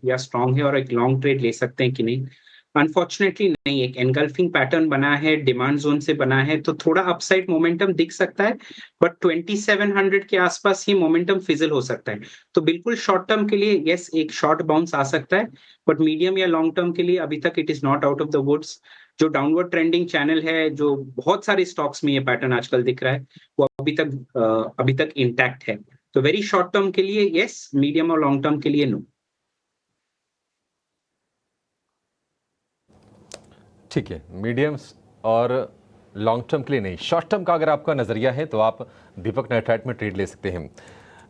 या स्ट्रांग है और एक लॉन्ग ट्रेड ले सकते हैं कि नहीं। अनफॉर्चुनेटली नहीं, एक एनगल्फिंग पैटर्न बना है, डिमांड जोन से बना है, तो थोड़ा अपसाइड मोमेंटम दिख सकता है, बट 2700 के आसपास ये मोमेंटम फिजल हो सकता है। तो बिल्कुल शॉर्ट टर्म के लिए यस, एक शॉर्ट बाउंस आ सकता है, बट मीडियम या लॉन्ग टर्म के लिए अभी तक it is not out of the woods. जो डाउनवर्ड ट्रेंडिंग चैनल है, जो बहुत सारे स्टॉक्स में ये पैटर्न आजकल दिख रहा है, वो अभी तक इंटैक्ट है। तो वेरी शॉर्ट टर्म के लिए यस, मीडियम और लॉन्ग टर्म के लिए नो। ठीक है, मीडियम्स और लॉन्ग टर्म के लिए नहीं, शॉर्ट टर्म का अगर आपका नज़रिया है तो आप दीपक नाइट्राइट में ट्रेड ले सकते हैं।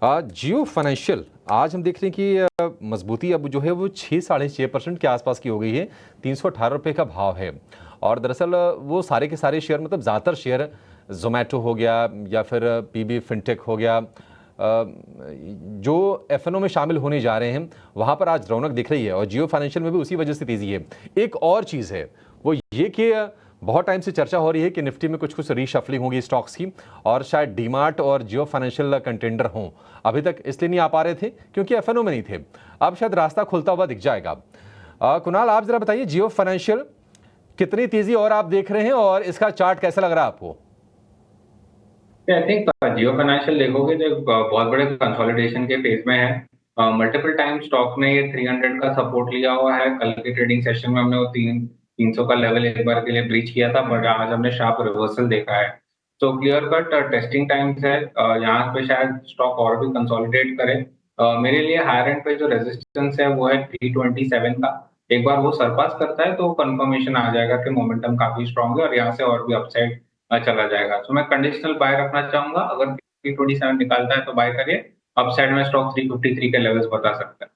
जियो फाइनेंशियल, आज हम देख रहे हैं कि मजबूती अब जो है वो 6-6.5% के आसपास की हो गई है। 318 रुपये का भाव है। और दरअसल वो सारे के सारे शेयर, मतलब ज़्यादातर शेयर, जोमेटो हो गया या फिर पीबी फिनटेक हो गया, जो एफएनओ में शामिल होने जा रहे हैं, वहाँ पर आज रौनक दिख रही है। और जियो फाइनेंशियल में भी उसी वजह से तेज़ी है। एक और चीज़ है वो ये कि बहुत टाइम से चर्चा हो रही है कि निफ्टी में कुछ रीशफलिंग होगी स्टॉक्स की, और शायद डीमार्ट और जियो फाइनेंशियल कंटेंडर हों। अभी तक इसलिए नहीं आ पा रहे थे क्योंकि एफएनओ में नहीं थे। अब शायद रास्ता खुलता हुआ दिख जाएगा। कुणाल, आप जरा बताइए, जियो फाइनेंशियल कितनी तेजी और आप देख रहे हैं और इसका चार्ट कैसा लग रहा है आपको? आई थिंक जियो फाइनेंशियल देखोगे तो बहुत बड़े कंसोलिडेशन के फेज में है। मल्टीपल टाइम स्टॉक ने ये 300 का सपोर्ट लिया हुआ है। कल के ट्रेडिंग सेशन में हमने वो 300 का लेवल एक बार के लिए ब्रीच किया था, बट आज हमने शार्प रिवर्सल देखा है। तो क्लियर कट टेस्टिंग टाइम्स है। यहाँ पे शायद स्टॉक और भी कंसोलिडेट करे। मेरे लिए हायर एंड पे जो रेजिस्टेंस है वो है 327 का। एक बार वो सरपास करता है तो कंफर्मेशन आ जाएगा कि मोमेंटम काफी स्ट्रांग है और यहाँ से और भी अपसाइड चला जाएगा। तो मैं कंडीशनल बाय रखना चाहूंगा। अगर 327 निकालता है तो बाय करिए। अपसाइड में स्टॉक 353 के लेवल्स बता सकता है।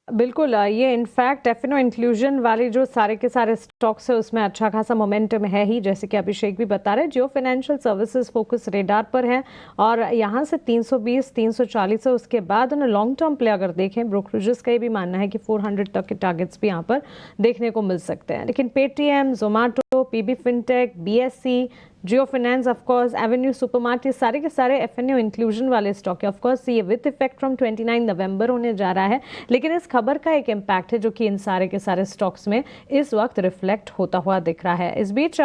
बिल्कुल, ये इनफैक्ट एफएनओ इंक्लूजन वाले जो सारे के सारे स्टॉक्स है उसमें अच्छा खासा मोमेंटम है ही, जैसे कि अभिषेक भी बता रहे। जियो फाइनेंशियल सर्विसेज फोकस रेडार पर है और यहाँ से 320 340 है। उसके बाद उन्हें लॉन्ग टर्म प्ले अगर देखें, ब्रोकरेजेस का ये भी मानना है कि 400 तक के टारगेट्स भी यहाँ पर देखने को मिल सकते हैं। लेकिन Paytm, Zomato, PB Fintech, BSC, Jio finance, of course Avenue Supermart, ये सारे के सारे एफएनओ इंक्लूजन वाले स्टॉक है। ऑफकोर्स ये विद इफेक्ट फ्रॉम 29 नवंबर होने जा रहा है, लेकिन इस खबर का एक इम्पैक्ट है जो कि इन सारे के सारे स्टॉक्स में इस वक्त रिफ्लेक्ट होता हुआ दिख रहा है। इस बीच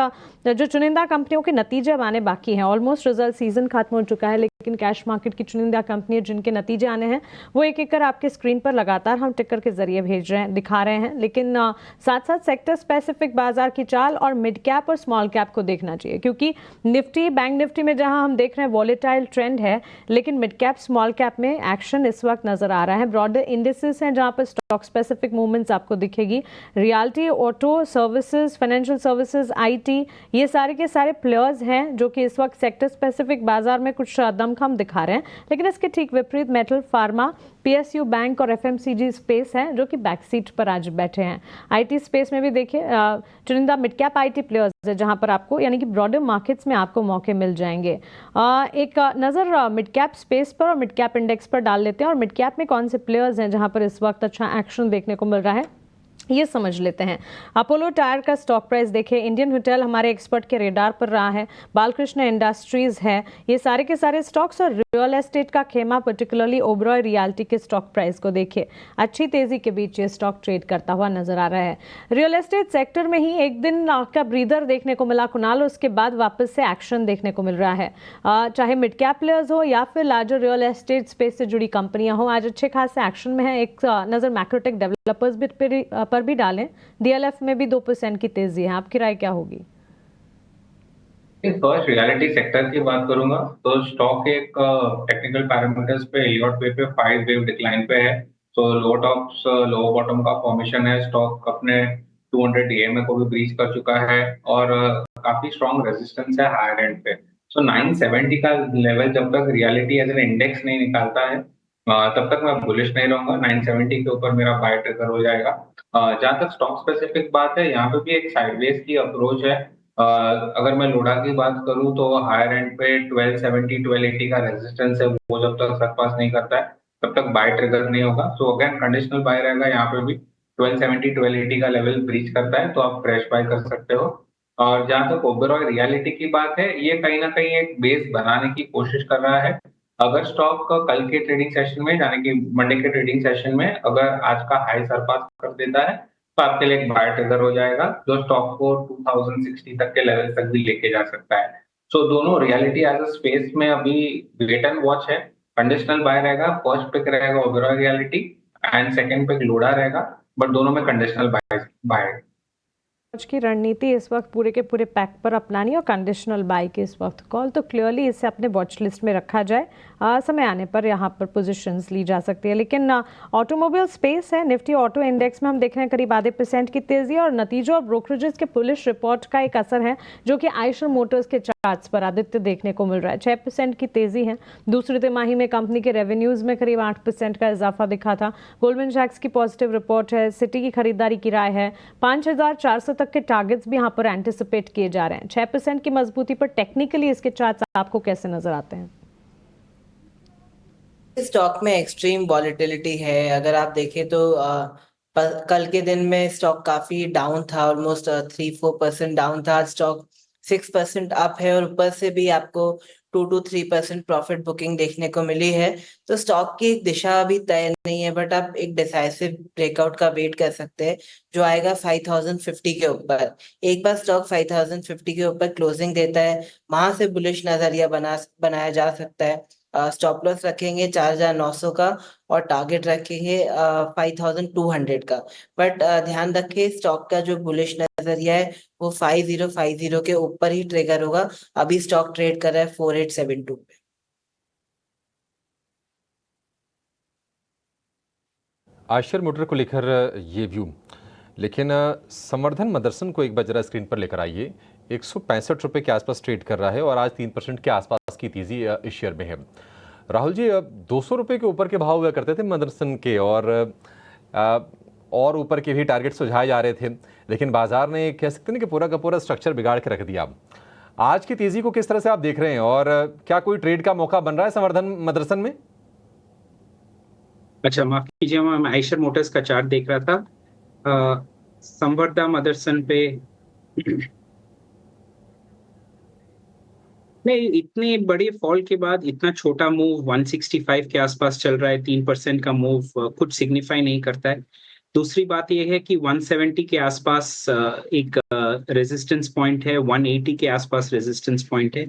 जो चुनिंदा कंपनियों के नतीजे अब आने बाकी हैं। ऑलमोस्ट रिजल्ट सीजन खत्म हो चुका है, लेकिन कैश मार्केट की चुनिंदा कंपनी जिनके नतीजे आने हैं वो एक एक कर आपके स्क्रीन पर लगातार हम टिकर के जरिए भेज रहे हैं, दिखा रहे हैं। लेकिन साथ साथ सेक्टर स्पेसिफिक बाजार की चाल और मिड कैप और स्मॉल कैप को देखना चाहिए, क्योंकि निफ्टी, बैंक निफ्टी में जहां हम देख रहे हैं वॉलेटाइल ट्रेंड है, लेकिन मिड कैप स्मॉल कैप में एक्शन इस वक्त नजर आ रहा है। ब्रॉडर इंडिसेस हैं जहां पर स्टॉक स्पेसिफिक मूवमेंट्स आपको दिखेगी। Realty, auto services, financial services, IT, ये सारे के सारे प्लेयर्स हैं जो कि इस वक्त सेक्टर स्पेसिफिक बाजार में कुछ दमखम दिखा रहे हैं। लेकिन इसके ठीक विपरीत मेटल, फार्मा, पीएसयू बैंक और एफएमसीजी स्पेस है जो कि बैक सीट पर आज बैठे हैं। आईटी स्पेस में भी देखिए चुनिंदा मिड कैप आईटी प्लेयर्स है जहां पर आपको, यानी कि ब्रॉडर मार्केट्स में आपको मौके मिल जाएंगे। एक नज़र मिड कैप स्पेस पर और मिड कैप इंडेक्स पर डाल लेते हैं और मिड कैप में कौन से प्लेयर्स हैं जहां पर इस वक्त अच्छा एक्शन देखने को मिल रहा है। ये समझ लेते हैं। अपोलो टायर का स्टॉक प्राइस देखें, इंडियन होटल हमारे एक्सपर्ट के रेडार पर रहा है, बालकृष्ण इंडस्ट्रीज है, ये सारे के सारे स्टॉक्स, और रियल एस्टेट का खेमा पर्टिकुलरली ओबरॉय रियल्टी के स्टॉक प्राइस को देखिए, अच्छी तेजी के बीच ये स्टॉक ट्रेड करता हुआ नजर आ रहा है। रियल एस्टेट सेक्टर में ही एक दिन का ब्रीदर देखने को मिला कुणाल, उसके बाद वापस से एक्शन देखने को मिल रहा है। चाहे मिड कैप प्लेयर्स हो या फिर लार्जर रियल एस्टेट स्पेस से जुड़ी कंपनियां हो, आज अच्छे खासे एक्शन में है। एक नजर मैक्रोटेक डेवलपर्स पर भी डालें, डीएलएफ में भी 2% की तेजी है, आपकी राय क्या होगी? फर्स्ट रियलिटी सेक्टर की बात करूंगा तो स्टॉक एक टेक्निकल पैरामीटर्स पे एलियट वे पे 5 वेव डिक्लाइन पे है। तो लो टॉप्स लो बॉटम का फॉर्मेशन है। स्टॉक अपने 200 डीएमए को भी ब्रीच कर चुका है और काफी स्ट्रॉन्ग रेजिस्टेंस है हायर एंड पे। सो 970 का लेवल जब तक रियलिटी एज एन इंडेक्स नहीं निकालता है तब तक मैं बुलिश नहीं रहूंगा। 970 के ऊपर मेरा बाय ट्रिगर हो जाएगा। जहां तक स्टॉक स्पेसिफिक बात है, यहाँ पे भी एक साइडवेज की अप्रोच है। अगर मैं लोडा की बात करूं तो हायर एंड पे 1270 1280 का रेजिस्टेंस है, वो जब तक सरपास नहीं करता है तब तक बाय ट्रिगर नहीं होगा। सो अगेन कंडीशनल बाय रहेगा। यहाँ पे भी 1270 1280 का लेवल ब्रीच करता है तो आप फ्रेश बाय कर सकते हो। और जहां तक ओबरऑल रियलिटी की बात है, ये कहीं ना कहीं एक बेस बनाने की कोशिश कर रहा है। अगर स्टॉक कल के ट्रेडिंग सेशन में, यानी कि मंडे के ट्रेडिंग सेशन में, अगर आज का हाई सरपास कर देता है तो आपके लिए एक बाय ट्रिगर हो जाएगा जो स्टॉक को 2060 तक के लेवल तक भी लेके जा सकता है। सो दोनों रियलिटी एज अ स्पेस में अभी वेट एंड वॉच है। कंडीशनल बाय रहेगा, फर्स्ट पिक रहेगा Oberoi realty and second pick Lodha रहेगा, बट दोनों में कंडीशनल बाय। आज की रणनीति इस वक्त पूरे के पूरे पैक पर अपनानी और कंडीशनल बाय की इस वक्त कॉल, तो क्लियरली इसे अपने वॉच लिस्ट में रखा जाए। समय आने पर यहाँ पर पोजीशंस ली जा सकती है। लेकिन ऑटोमोबाइल स्पेस है, निफ्टी ऑटो इंडेक्स में हम देख रहे हैं करीब आधे % की तेजी, और नतीजों और ब्रोकरेजेस के पुलिस रिपोर्ट का एक असर है जो कि आयशर मोटर्स के चार्ट्स पर आदित्य देखने को मिल रहा है। 6% की तेजी है। दूसरी तिमाही में कंपनी के रेवेन्यूज में करीब 8% का इजाफा दिखा था। गोल्डमैन सैक्स की पॉजिटिव रिपोर्ट है, सिटी की खरीदारी की राय है, 5400 तक के टारगेट्स भी यहाँ पर एंटिसिपेट किए जा रहे हैं। 6% की मजबूती पर टेक्निकली इसके चार्ट्स आपको कैसे नजर आते हैं? स्टॉक में एक्सट्रीम वॉलेटिलिटी है। अगर आप देखें तो कल के दिन में स्टॉक काफी डाउन था, ऑलमोस्ट 3-4% डाउन था। स्टॉक 6% अप है और ऊपर से भी आपको 2 to 3% प्रॉफिट बुकिंग देखने को मिली है। तो स्टॉक की दिशा अभी तय नहीं है, बट आप एक डिसाइसिव ब्रेकआउट का वेट कर सकते हैं जो आएगा 5050 के ऊपर। एक बार स्टॉक 5050 के ऊपर क्लोजिंग देता है, वहां से बुलिश नजरिया बनाया जा सकता है। स्टॉप लॉस रखेंगे 4900 का और टारगेट रखेंगे 5200 का। बट ध्यान रखें स्टॉक का जो बुलिश नजरिया है वो 5050 के ऊपर ही ट्रिगर होगा। अभी स्टॉक ट्रेड कर रहा है 4872 पे। आयशर मोटर को लेकर ये व्यू, लेकिन संवर्धन मदरसन को एक बार जरा स्क्रीन पर लेकर आइए। 165 रुपये के आसपास ट्रेड कर रहा है और आज 3% के आसपास की तेजी इस शेयर में है। राहुल जी, 200 रुपये के ऊपर के भाव हुआ करते थे मदरसन के, और ऊपर के भी टारगेट सुझाए जा रहे थे, लेकिन बाजार ने कह सकते हैं कि पूरा का पूरा स्ट्रक्चर बिगाड़ के रख दिया। आज की तेजी को किस तरह से आप देख रहे हैं और क्या कोई ट्रेड का मौका बन रहा है संवर्धन मदरसन में? अच्छा, माफ कीजिए, मैं आयशर मोटर्स का चार्ट देख रहा था। संवर्धन मदरसन पे नहीं, इतने बड़े फॉल के बाद इतना छोटा मूव 165 के आसपास चल रहा है। 3% का मूव कुछ सिग्निफाई नहीं करता है। दूसरी बात यह है कि 170 के आसपास एक रेजिस्टेंस पॉइंट है, 180 के आसपास रेजिस्टेंस पॉइंट है।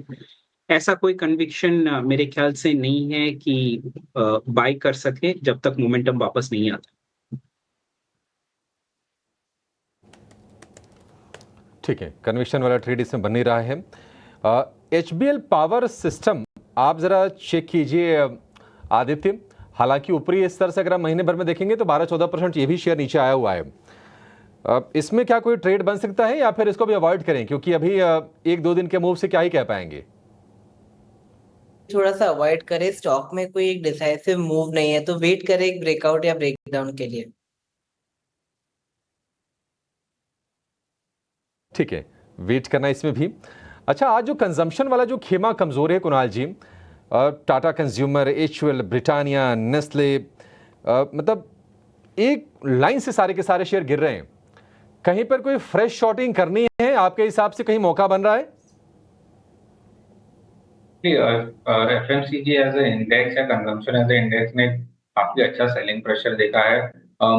ऐसा कोई कन्विक्शन मेरे ख्याल से नहीं है कि बाय कर सके जब तक मोमेंटम वापस नहीं आता। ठीक है, कन्विक्शन वाला ट्रेड इसमें बन नहीं रहा है। HBL पावर सिस्टम आप जरा चेक कीजिए आदित्य। हालांकि ऊपरी स्तर से अगर आप महीने भर में देखेंगे तो 12-14% ये भी शेयर नीचे आया हुआ है। इसमें क्या कोई ट्रेड बन सकता है या फिर इसको भी अवॉइड करें, क्योंकि अभी 1-2 दिन के मूव से क्या ही कह पाएंगे? थोड़ा सा अवॉइड करें। स्टॉक में कोई एक डिसाइसिव मूव नहीं है, तो वेट करें एक ब्रेकआउट या ब्रेकडाउन के लिए। ठीक है, वेट करना इसमें भी। अच्छा, आज जो कंजम्पशन वाला जो खेमा कमजोर है Kunal ji, Tata consumer, HUL, Britannia, Nestle, मतलब एक लाइन से सारे के सारे शेयर गिर रहे हैं। कहीं पर कोई फ्रेश शॉर्टिंग करनी है आपके हिसाब से, कहीं मौका बन रहा है? एफएमसीजी एज ए इंडेक्स या कंजम्पशन एज ए इंडेक्स ने काफी अच्छा सेलिंग प्रेशर देखा है।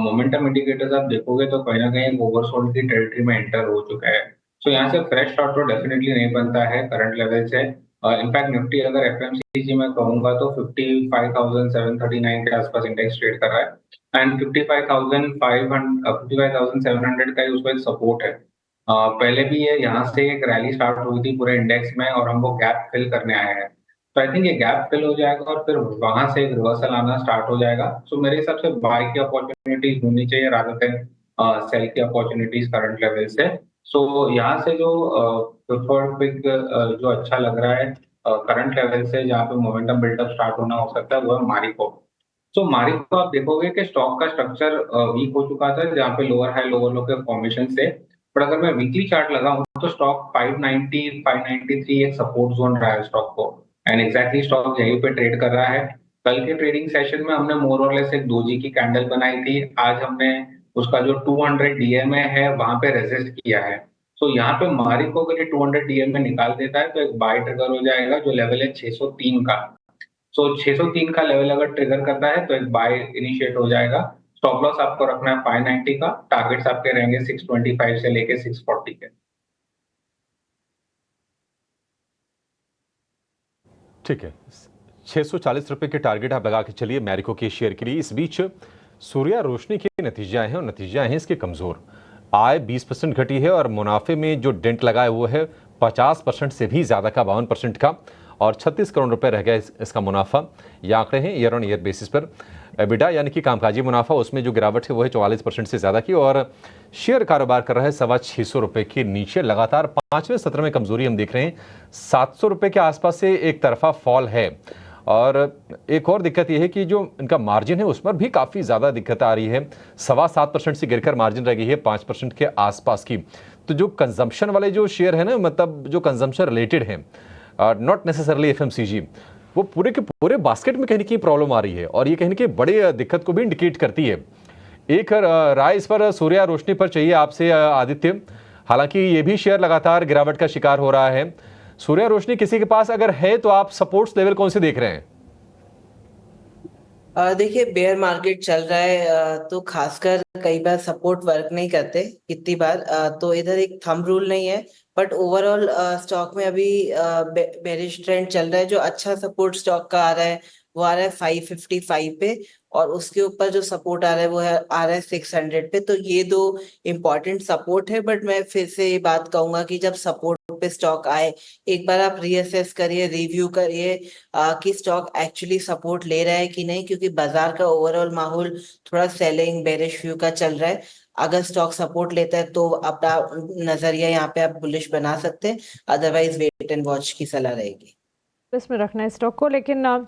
मोमेंटम इंडिकेटर्स आप देखोगे तो कहीं ना कहीं ओवरसोल्ड की टेरिटरी में एंटर हो चुका है। सो यहाँ से फ्रेश शॉर्ट तो डेफिनेटली नहीं बनता है करंट लेवल से। इनफैक्ट निफ्टी अगर एफएमसीजी में कहूंगा तो 55,739 के आसपास इंडेक्स ट्रेड कर रहा है एंड 55,700 का ही उसका एक सपोर्ट है। पहले भी ये यहाँ से एक रैली स्टार्ट हुई थी पूरे इंडेक्स में और हम वो गैप फिल करने आए हैं। तो आई थिंक ये गैप फिल हो जाएगा और फिर वहां से एक रिवर्सल आना स्टार्ट हो जाएगा। सो मेरे हिसाब से बाय की अपॉर्चुनिटीज होनी चाहिए रादर देन सेल की अपॉर्चुनिटीज करंट लेवल से। सो यहाँ से जो प्रेफर्ड पिक जो अच्छा लग रहा है करंट लेवल से जहाँ पे मोमेंटम बिल्डअप स्टार्ट होना हो सकता है वो है मारिको। सो मारिको आप देखोगे कि स्टॉक का स्ट्रक्चर वीक हो चुका था जहाँ पे लोअर हाई लोअर लो के फॉर्मेशन से। पर अगर मैं वीकली चार्ट लगाऊं तो स्टॉक 590 593 एक सपोर्ट जोन रहा है स्टॉक को एंड एग्जैक्टली स्टॉक यहीं पे ट्रेड कर रहा है। कल के ट्रेडिंग सेशन में हमने मोर और लेस एक दोजी की कैंडल बनाई थी। आज हमने उसका जो 200 डीएमए है वहां पे रेजिस्ट किया है। सो यहाँ पे मारिको अगर ये 200 डीएमए निकाल देता है तो एक बाय ट्रिगर हो जाएगा जो लेवल है 603 का। सो 603 का लेवल अगर ट्रिगर करता है तो एक बाय इनिशिएट हो जाएगा। स्टॉप लॉस आपको रखना है 590 का, टारगेट्स आपके रहेंगे 625 से लेके 640 के। ठीक है, 640 रुपए के टारगेट आप लगा के चलिए मैरिको के शेयर के लिए। इस बीच सूर्या रोशनी के नतीजे आए हैं और नतीजे आए हैं इसके कमजोर। आय 20% घटी है और मुनाफे में जो डेंट लगा है वो है 50% से भी ज्यादा का, 52% का, और 36 करोड़ रुपए रह गया इसका मुनाफा। ये आंकड़े हैं ईयर ऑन ईयर बेसिस पर। एबिडा यानी कि कामकाजी मुनाफा, उसमें जो गिरावट है वो है 44% से ज़्यादा की और शेयर कारोबार कर रहा है 625 रुपये के नीचे। लगातार 5वें सत्र में कमजोरी हम देख रहे हैं। 700 रुपये के आसपास से एक तरफा फॉल है। और एक और दिक्कत यह है कि जो इनका मार्जिन है उस पर भी काफ़ी ज़्यादा दिक्कत आ रही है। 7.25% से गिरकर मार्जिन रह गई है 5% के आसपास की। तो जो कंजम्पशन वाले जो शेयर है ना, मतलब जो कंजम्पशन रिलेटेड हैं, नॉट नेसेसरली एफएमसीजी, वो पूरे के पूरे बास्केट में कहीं ना कहीं प्रॉब्लम आ रही है और ये कहीं ना कहीं बड़े दिक्कत को भी इंडिकेट करती है। एक राय इस पर सूर्या रोशनी पर चाहिए आपसे आदित्य। हालांकि ये भी शेयर लगातार गिरावट का शिकार हो रहा है। सूर्या रोशनी किसी के पास अगर है तो आप सपोर्ट्स लेवल कौन से देख रहे हैं? देखिए, बेयर मार्केट चल रहा है तो खासकर कई बार सपोर्ट वर्क नहीं करते कितनी बार, तो इधर एक थंब रूल नहीं है। बट ओवरऑल स्टॉक में अभी बेरिश ट्रेंड चल रहा है। जो अच्छा सपोर्ट स्टॉक का आ रहा है वो आ रहा है 555 पे, और उसके ऊपर जो सपोर्ट आ रहा है वो आ रहा है 600 पे। तो ये दो इम्पोर्टेंट सपोर्ट है। बट मैं फिर से ये बात कहूंगा कि जब सपोर्ट पे स्टॉक आए, एक बार आप रीअसेस करिए, रिव्यू करिए कि स्टॉक एक्चुअली सपोर्ट ले रहा है कि नहीं, क्योंकि बाजार का ओवरऑल माहौल थोड़ा सेलिंग बेरिश व्यू का चल रहा है। अगर स्टॉक सपोर्ट लेता है तो अपना नजरिया यहाँ पे आप बुलिश बना सकते हैं, अदरवाइज वेट एंड वॉच की सलाह रहेगी। इसमें रखना है स्टॉक को, लेकिन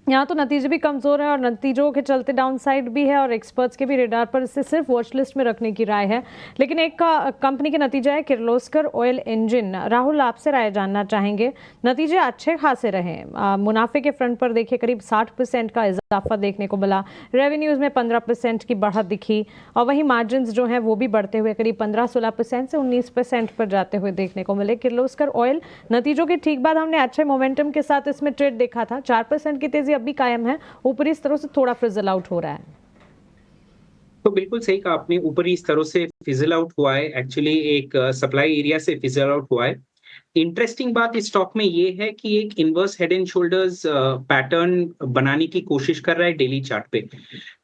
यहाँ तो नतीजे भी कमज़ोर हैं और नतीजों के चलते डाउनसाइड भी है और एक्सपर्ट्स के भी रेडार पर इसे सिर्फ वॉच लिस्ट में रखने की राय है। लेकिन एक कंपनी के नतीजा है किर्लोस्कर ऑयल इंजन। राहुल, आपसे राय जानना चाहेंगे। नतीजे अच्छे खासे रहे, मुनाफे के फ्रंट पर देखिए करीब 60% का इजाफा देखने को मिला, रेवेन्यूज़ में 15% की बढ़त दिखी और वहीं मार्जिन जो हैं वो भी बढ़ते हुए करीब 15-16% से 19% पर जाते हुए देखने को मिले। किर्लोस्कर ऑयल नतीजों के ठीक बाद हमने अच्छे मोमेंटम के साथ इसमें ट्रेड देखा था, 4% की तेजी अब भी कायम है, ऊपरी स्तरों से थोड़ा फिजल आउट हो रहा है। तो बिल्कुल सही कहा आपने, ऊपरी स्तरों से फिजल आउट हुआ है। एक्चुअली एक सप्लाई एरिया से फिजल आउट हुआ है। इंटरेस्टिंग बात इस स्टॉक में ये है कि एक inverse head and shoulders pattern बनाने की कोशिश कर रहा है डेली चार्ट पे।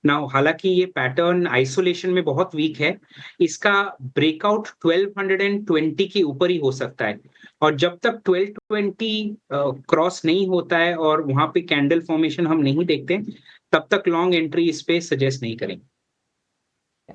नाउ हालांकि ये पैटर्न आइसोलेशन में बहुत वीक है, इसका ब्रेकआउट 1220 के ऊपर ही हो सकता है, और जब तक 1220 क्रॉस नहीं होता है और वहां पे कैंडल फॉर्मेशन हम नहीं देखते, तब तक लॉन्ग एंट्री इस पे सजेस्ट नहीं करेंगे।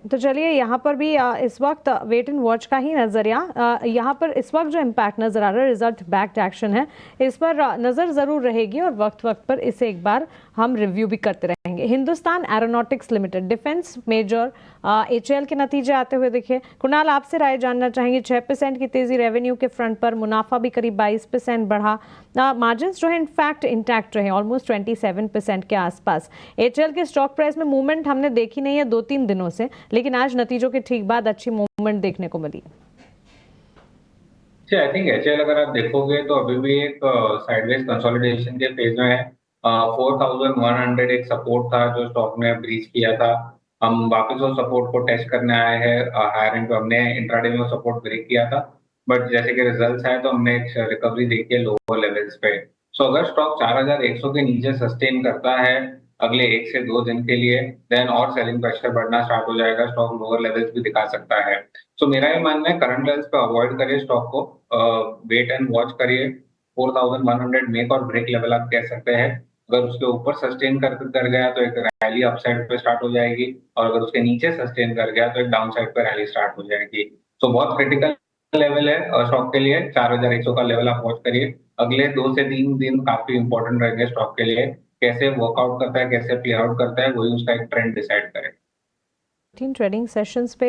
तो चलिए यहाँ पर भी इस वक्त वेट एंड वॉच का ही नजरिया। यहाँ पर इस वक्त जो इम्पैक्ट नजर आ रहा है रिजल्ट बैक्ड एक्शन है, इस पर नजर जरूर रहेगी और वक्त वक्त पर इसे एक बार हम रिव्यू भी करते रहेंगे। Hindustan Aeronautics Limited, defence major, HAL के नतीजे आते हुए दिखे। कुणाल, आपसे राय जानना चाहेंगे। 6% की तेजी रेवेन्यू के फ्रंट पर, मुनाफा भी करीब 22% बढ़ा, मार्जिन जो है इनफैक्ट इंटैक्ट रहे ऑलमोस्ट 27% के आसपास। HAL के स्टॉक प्राइस में मूवमेंट हमने देखी नहीं है 2-3 दिनों से, लेकिन आज नतीजों के ठीक बाद अच्छी मूवमेंट देखने को मिली। आई थिंक एचएल अगर आप देखोगे तो अभी भी एक साइडवेज कंसोलिडेशन के फेज में है। 4100 एक सपोर्ट था जो स्टॉक ने ब्रीच किया था। हम वापस उस सपोर्ट को टेस्ट करने आए हैं हायर एंड पे। हमने इंट्राडे में वो सपोर्ट ब्रेक किया था, बट जैसे कि रिजल्ट्स आए तो हमने एक रिकवरी देखी है लोअर लेवल्स पे। सो अगर स्टॉक 4100 के नीचे सस्टेन करता है अगले 1 से 2 दिन के लिए, देन और सेलिंग प्रेशर बढ़ना स्टार्ट हो जाएगा, स्टॉक लोअर लेवल्स भी दिखा सकता है। सो मेरा ये मानना है करंट लेवल्स पे अवॉइड करिए स्टॉक को, वेट एंड वॉच करिए। 4100 मेक और ब्रेक लेवल आप कह सकते हैं। अगर उसके ऊपर सस्टेन कर गया तो एक रैली अपसाइड पे स्टार्ट हो जाएगी, और अगर उसके नीचे सस्टेन कर गया तो एक डाउन साइड पे रैली स्टार्ट हो जाएगी। तो बहुत क्रिटिकल लेवल है स्टॉक के लिए। 4100 का लेवल आप वॉच करिए। अगले 2 से 3 दिन काफी इंपॉर्टेंट रहेंगे स्टॉक के लिए। कैसे वर्कआउट करता है, कैसे प्ले आउट करता है, वही उसका एक ट्रेंड डिसाइड करे। ट्रेडिंग सेशंस पे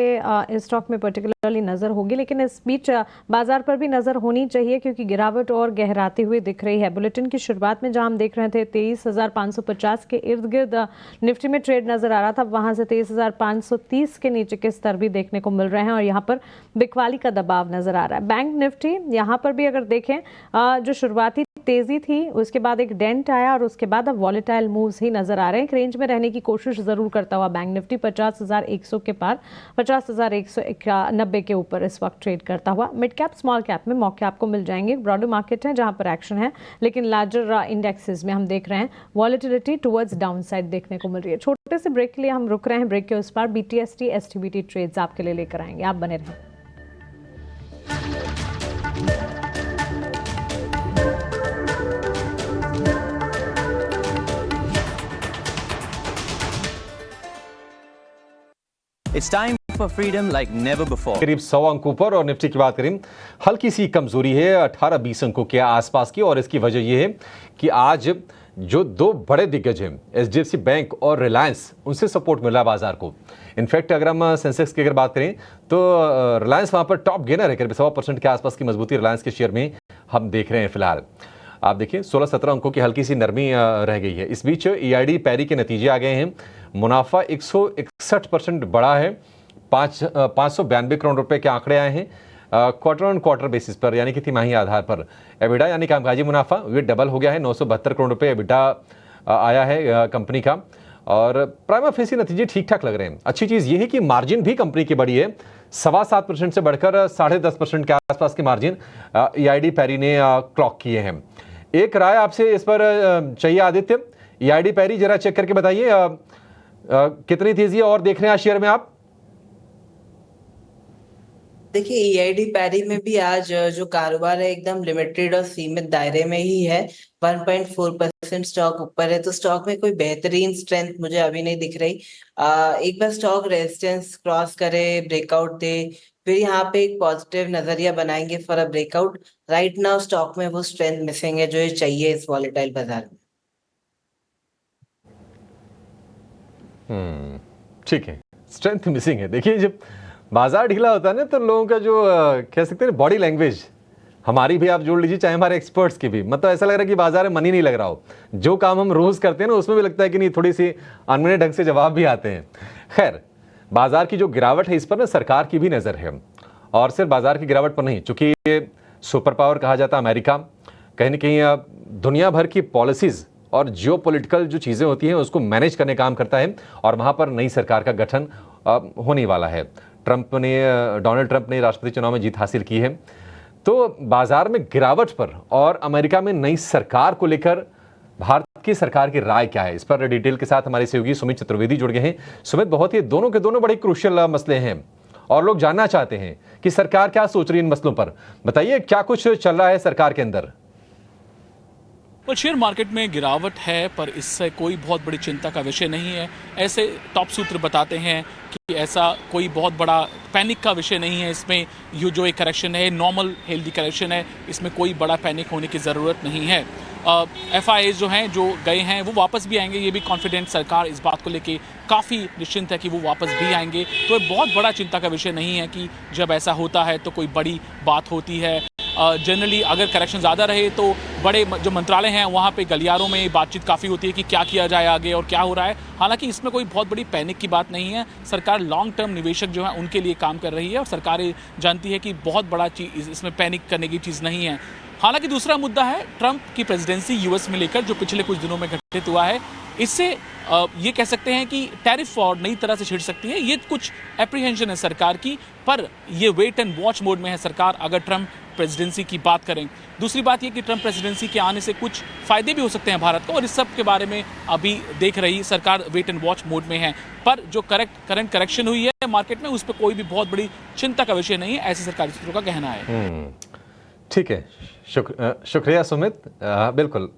इस स्टॉक में पर्टिकुलरली नज़र होगी, लेकिन इस बीच बाजार पर भी नज़र होनी चाहिए क्योंकि गिरावट और गहराती हुई दिख रही है। बुलेटिन की शुरुआत में जहां हम देख रहे थे 23,550 के इर्द गिर्द निफ्टी में ट्रेड नज़र आ रहा था, वहां से 23,530 के नीचे के स्तर भी देखने को मिल रहे हैं और यहाँ पर बिकवाली का दबाव नज़र आ रहा है। बैंक निफ्टी यहाँ पर भी अगर देखें जो शुरुआती तेजी थी उसके बाद एक डेंट आया और उसके बाद अब वॉलेटाइल मूव्स ही नजर आ रहे हैं। एक रेंज में रहने की कोशिश जरूर करता हुआ बैंक निफ्टी 50,100 के पार 50,190 के ऊपर इस वक्त ट्रेड करता हुआ। मिड कैप स्मॉल कैप में मौके आपको मिल जाएंगे। ब्रॉडर मार्केट है जहां पर एक्शन है, लेकिन लार्जर इंडेक्सेस में हम देख रहे हैं वॉलेटिलिटी टुवर्ड्स डाउन साइड देखने को मिल रही है। छोटे से ब्रेक के लिए हम रुक रहे हैं, ब्रेक के उस पार BTST STBT ट्रेड्स आपके लिए लेकर आएंगे, आप बने रहें। It's time for freedom like never before. करीब 100 अंकों पर, और निफ्टी की बात करें हल्की सी कमजोरी है 18-20 अंकों के आसपास की, और इसकी वजह यह है कि आज जो दो बड़े दिग्गज हैं HDFC बैंक और रिलायंस, उनसे सपोर्ट मिला बाजार को। इनफैक्ट अगर हम सेंसेक्स की अगर बात करें तो रिलायंस वहां पर टॉप गेनर है, करीब 100% के आसपास की मजबूती रिलायंस के शेयर में हम देख रहे हैं फिलहाल। आप देखिए 16-17 अंकों की हल्की सी नरमी रह गई है। इस बीच EID पैरी के नतीजे आ गए हैं। मुनाफा 161% बढ़ा है, 592 करोड़ रुपए के आंकड़े आए हैं क्वार्टर ऑन क्वार्टर बेसिस पर, यानी कि तिमाही आधार पर। एबिडा यानी कामकाजी मुनाफा ये डबल हो गया है, 972 करोड़ रुपए एबिडा आया है कंपनी का, और प्राइमा फेसी नतीजे ठीक ठाक लग रहे हैं। अच्छी चीज़ ये है कि मार्जिन भी कंपनी की बढ़ी है, 7.25% से बढ़कर 10.5% के आसपास के मार्जिन EID पैरी ने क्लॉक किए हैं। एक राय आपसे इस पर चाहिए आदित्य, EID पैरी जरा चेक करके बताइए कितनी तेजी और देख रहे हैं शेयर में आप? देखिए EID पैरी में भी आज जो कारोबार है एकदम लिमिटेड और सीमित दायरे में ही है। 1.4% स्टॉक ऊपर है, तो स्टॉक में कोई बेहतरीन स्ट्रेंथ मुझे अभी नहीं दिख रही। एक बार स्टॉक रेजिस्टेंस क्रॉस करे, ब्रेकआउट दे, फिर यहाँ पे एक पॉजिटिव नजरिया बनाएंगे for a breakout. Right now stock में वो स्ट्रेंथ मिसिंग है जो ये चाहिए इस वॉलेटाइल बाजार में। ठीक है, स्ट्रेंथ मिसिंग है। देखिए जब बाजार ढीला होता है ना तो लोगों का जो कह सकते हैं बॉडी लैंग्वेज, हमारी भी आप जोड़ लीजिए चाहे हमारे एक्सपर्ट्स की भी, मतलब ऐसा लग रहा है कि बाजार में मन ही नहीं लग रहा हो। जो काम हम रोज करते हैं ना उसमें भी लगता है कि नहीं, थोड़ी सी अनमने ढंग से जवाब भी आते हैं। खैर, बाजार की जो गिरावट है इस पर ना सरकार की भी नजर है, और सिर्फ बाजार की गिरावट पर नहीं, चूंकि सुपर पावर कहा जाता है अमेरिका, कहीं ना कहीं दुनिया भर की पॉलिसीज और जियोपॉलिटिकल जो चीज़ें होती हैं उसको मैनेज करने काम करता है, और वहाँ पर नई सरकार का गठन होने वाला है। डोनाल्ड ट्रंप ने राष्ट्रपति चुनाव में जीत हासिल की है, तो बाजार में गिरावट पर और अमेरिका में नई सरकार को लेकर भारत की सरकार की राय क्या है, इस पर डिटेल के साथ हमारे सहयोगी सुमित चतुर्वेदी जुड़ गए हैं। सुमित, बहुत ही दोनों के दोनों बड़े क्रूशियल मसले हैं और लोग जानना चाहते हैं कि सरकार क्या सोच रही है इन मसलों पर। बताइए क्या कुछ चल रहा है सरकार के अंदर? और शेयर मार्केट में गिरावट है, पर इससे कोई बहुत बड़ी चिंता का विषय नहीं है। ऐसे टॉप सूत्र बताते हैं कि ऐसा कोई बहुत बड़ा पैनिक का विषय नहीं है। इसमें ये जो एक करेक्शन है नॉर्मल हेल्दी करेक्शन है, इसमें कोई बड़ा पैनिक होने की ज़रूरत नहीं है। FIAs जो हैं जो गए हैं वो वापस भी आएंगे, ये भी कॉन्फिडेंट सरकार इस बात को लेके काफ़ी निश्चिंत है कि वो वापस भी आएंगे। तो ये बहुत बड़ा चिंता का विषय नहीं है कि जब ऐसा होता है तो कोई बड़ी बात होती है। जनरली अगर करेक्शन ज़्यादा रहे तो बड़े जो मंत्रालय हैं वहाँ पे गलियारों में बातचीत काफ़ी होती है कि क्या किया जाए आगे और क्या हो रहा है। हालांकि इसमें कोई बहुत बड़ी पैनिक की बात नहीं है। सरकार लॉन्ग टर्म निवेशक जो है उनके लिए काम कर रही है और सरकार जानती है कि बहुत बड़ा चीज़ इसमें पैनिक करने की चीज़ नहीं है। हालांकि दूसरा मुद्दा है ट्रंप की प्रेसिडेंसी यूएस में लेकर जो पिछले कुछ दिनों में घटित हुआ है, इससे ये कह सकते हैं कि टैरिफ वॉर नई तरह से छिड़ सकती है। ये कुछ एप्रीहेंशन है सरकार की, पर ये वेट एंड वॉच मोड में है सरकार अगर ट्रंप प्रेसिडेंसी की बात करें। दूसरी बात ये कि ट्रंप प्रेसिडेंसी के आने से कुछ फायदे भी हो सकते हैं भारत को, और इस सब के बारे में अभी देख रही सरकार वेट एंड वॉच मोड में है। पर जो करंट करेक्शन हुई है मार्केट में उस पर कोई भी बहुत बड़ी चिंता का विषय नहीं है, ऐसे सरकारी सूत्रों का कहना है। ठीक है, शुक्रिया सुमित। बिल्कुल,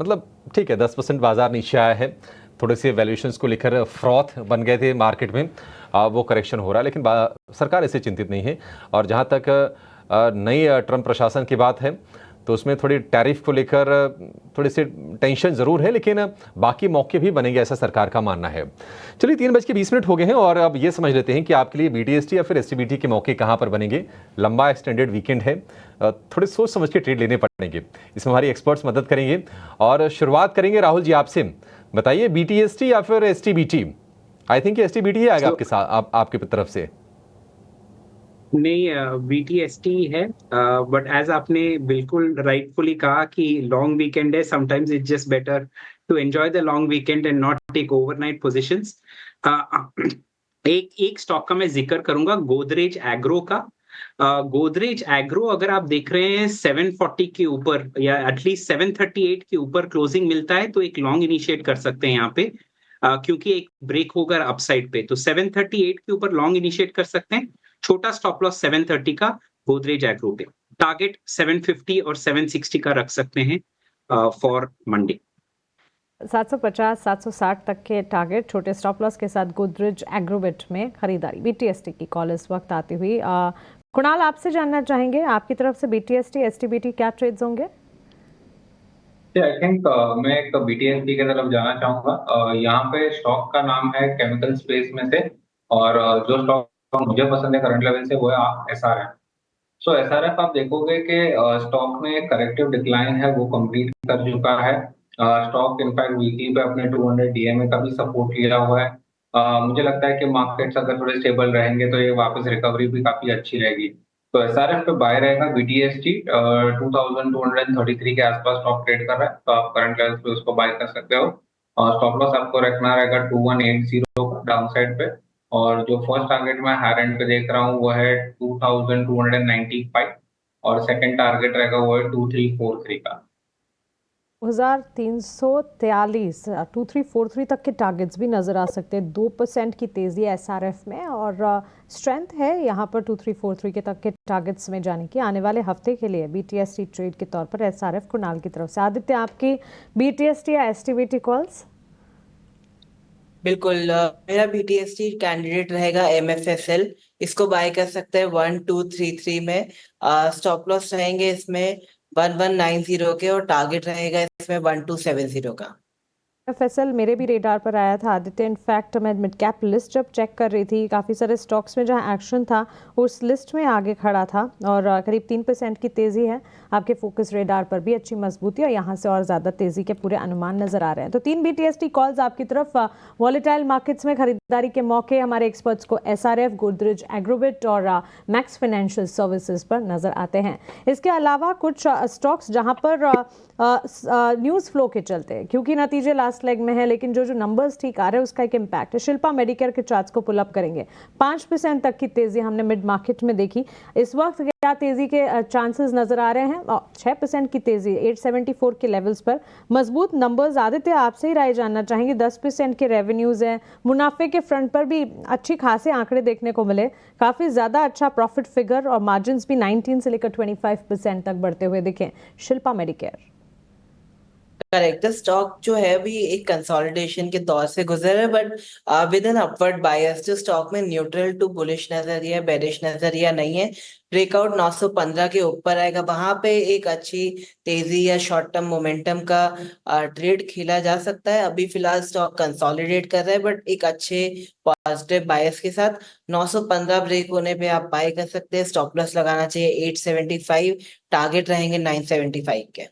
मतलब ठीक है, 10% बाजार नीचे आया है। थोड़े से वैल्यूएशंस को लेकर फ्रॉथ बन गए थे मार्केट में, वो करेक्शन हो रहा है, लेकिन सरकार इससे चिंतित नहीं है। और जहां तक नई ट्रंप प्रशासन की बात है तो उसमें थोड़ी टैरिफ को लेकर थोड़ी सी टेंशन ज़रूर है, लेकिन बाकी मौके भी बनेंगे, ऐसा सरकार का मानना है। चलिए 3:20 हो गए हैं और अब ये समझ लेते हैं कि आपके लिए BTST या फिर STBT के मौके कहाँ पर बनेंगे। लंबा एक्सटेंडेड वीकेंड है, थोड़े सोच समझ के ट्रेड लेने पड़ेंगे। इसमें हमारी एक्सपर्ट्स मदद करेंगे और आपसे करेंगे राहुल जी आपसे। बताइए BTST या फिर STBT? आई थिंक STBT ही आएगा आपके साथ, आपकी तरफ से। नहीं, BTST है, बट एज आपने बिल्कुल राइटफुली कहा कि लॉन्ग वीकेंड है, sometimes it's just better to enjoy the long weekend and not take overnight positions. एक स्टॉक का मैं जिक्र करूंगा, गोदरेज एग्रो का। गोदरेज एग्रो अगर आप देख रहे हैं 740 के ऊपर या एटलीस्ट 738 के ऊपर क्लोजिंग मिलता है तो एक लॉन्ग इनिशिएट कर सकते हैं यहाँ पे, क्योंकि एक ब्रेक होगा अपसाइड पे, तो 738 के ऊपर लॉन्ग इनिशिएट कर सकते हैं। छोटा स्टॉप लॉस 730 का गोदरेज एग्रो पे, टारगेट 750 और 760 का रख सकते हैं फॉर मंडे। 750 760 तक के टारगेट छोटे स्टॉप लॉस के साथ गोदरेज एग्रोवेट में खरीदारी। BTST की कॉल इस वक्त आती हुई। कुणाल, आपसे जानना चाहेंगे आपकी तरफ से BTST STBT क्या ट्रेड्स होंगे? आई थिंक मैं एक BTST की तरफ जाना चाहूंगा। यहाँ पे स्टॉक का नाम है केमिकल स्पेस में से, और जो स्टॉक मुझे पसंद है करंट लेवल से वो है SRF। सो SRF आप देखोगे कि स्टॉक में एक करेक्टिव डिक्लाइन है वो कंप्लीट कर चुका है। स्टॉक इनफैक्ट वीकली पे अपने 200 DMA का भी सपोर्ट लिया हुआ है। मुझे लगता है कि मार्केट्स अगर थोड़े स्टेबल रहेंगे तो ये वापस रिकवरी भी काफी अच्छी रहेगी। तो SRF पे बाय रहेगा। BTST 2233 के आसपास स्टॉक ट्रेड कर रहा है, तो आप करंट लेवल पे उसको बाय कर सकते हो। और स्टॉप लॉस आपको रखना रहेगा 2180 डाउन साइड पे, और जो फर्स्ट टारगेट मैं हायर एंड पे देख रहा हूँ वो है 2295, और सेकंड टारगेट रहेगा वो है 2343 का। 2343 2343 तक के टारगेट्स भी नज़र आ सकते हैं। 2% की तेज़ी है SRF में और स्ट्रेंथ है यहाँ पर 2343 के तक के टारगेट्स में जाने की। आने वाले हफ्ते के लिए BTST ट्रेड के तौर पर SRF कुणाल की तरफ से। आदित्य, आपकी BTST या STBT कॉल्स? बिल्कुल, मेरा BTST कैंडिडेट रहेगा MFSL। इसको बाय कर सकते हैं 1233 में। स्टॉप लॉस रहेंगे इसमें 1190 के और टारगेट रहेगा इसमें 1270 का। FSL मेरे भी रेडार पर आया था आदित्य। इनफैक्ट मैं मिड कैप लिस्ट जब चेक कर रही थी, काफ़ी सारे स्टॉक्स में जहां एक्शन था उस लिस्ट में आगे खड़ा था और करीब 3% की तेज़ी है। आपके फोकस रेडार पर भी अच्छी मजबूती और यहाँ से और ज़्यादा तेज़ी के पूरे अनुमान नज़र आ रहे हैं। तो 3 BTST कॉल्स आपकी तरफ। वॉलेटाइल मार्केट्स में खरीदारी के मौके हमारे एक्सपर्ट्स को SRF, गोदरेज एग्रोवेट और मैक्स फाइनेंशियल सर्विसेज पर नज़र आते हैं। इसके अलावा कुछ स्टॉक्स जहाँ पर न्यूज़ फ्लो के चलते, क्योंकि नतीजे लास्ट लेग में है लेकिन जो नंबर्स ठीक आ रहे हैं उसका एक इम्पैक्ट है। शिल्पा मेडिकेयर के चार्ट्स को पुल अप करेंगे। 5% तक की तेज़ी हमने मिड मार्केट में देखी। इस वक्त क्या तेज़ी के चांसेस नज़र आ रहे हैं? 6% की तेज़ी 874 के लेवल्स पर। मजबूत नंबर्स। आदित्य, आपसे ही राय जानना चाहेंगे। 10% के रेवेन्यूज़ हैं, मुनाफे के फ्रंट पर भी अच्छी खासे आंकड़े देखने को मिले, काफ़ी ज़्यादा अच्छा प्रॉफिट फिगर और मार्जिन भी 19 से लेकर 25% तक बढ़ते हुए दिखे। शिल्पा मेडिकेयर। करेक्ट, स्टॉक जो है अभी एक कंसोलिडेशन के दौर से गुजर है, बट विद एन अपवर्ड बायस। जो स्टॉक में न्यूट्रल टू बुलिश नजरिया, बेरिश नजरिया नहीं है। ब्रेकआउट 915 के ऊपर आएगा, वहां पे एक अच्छी तेजी या शॉर्ट टर्म मोमेंटम का ट्रेड खेला जा सकता है। अभी फिलहाल स्टॉक कंसोलिडेट कर रहा है, बट एक अच्छे पॉजिटिव बायस के साथ 915 ब्रेक होने पे आप बाय कर सकते हैं। स्टॉप लॉस लगाना चाहिए 875, टारगेट रहेंगे 975 के।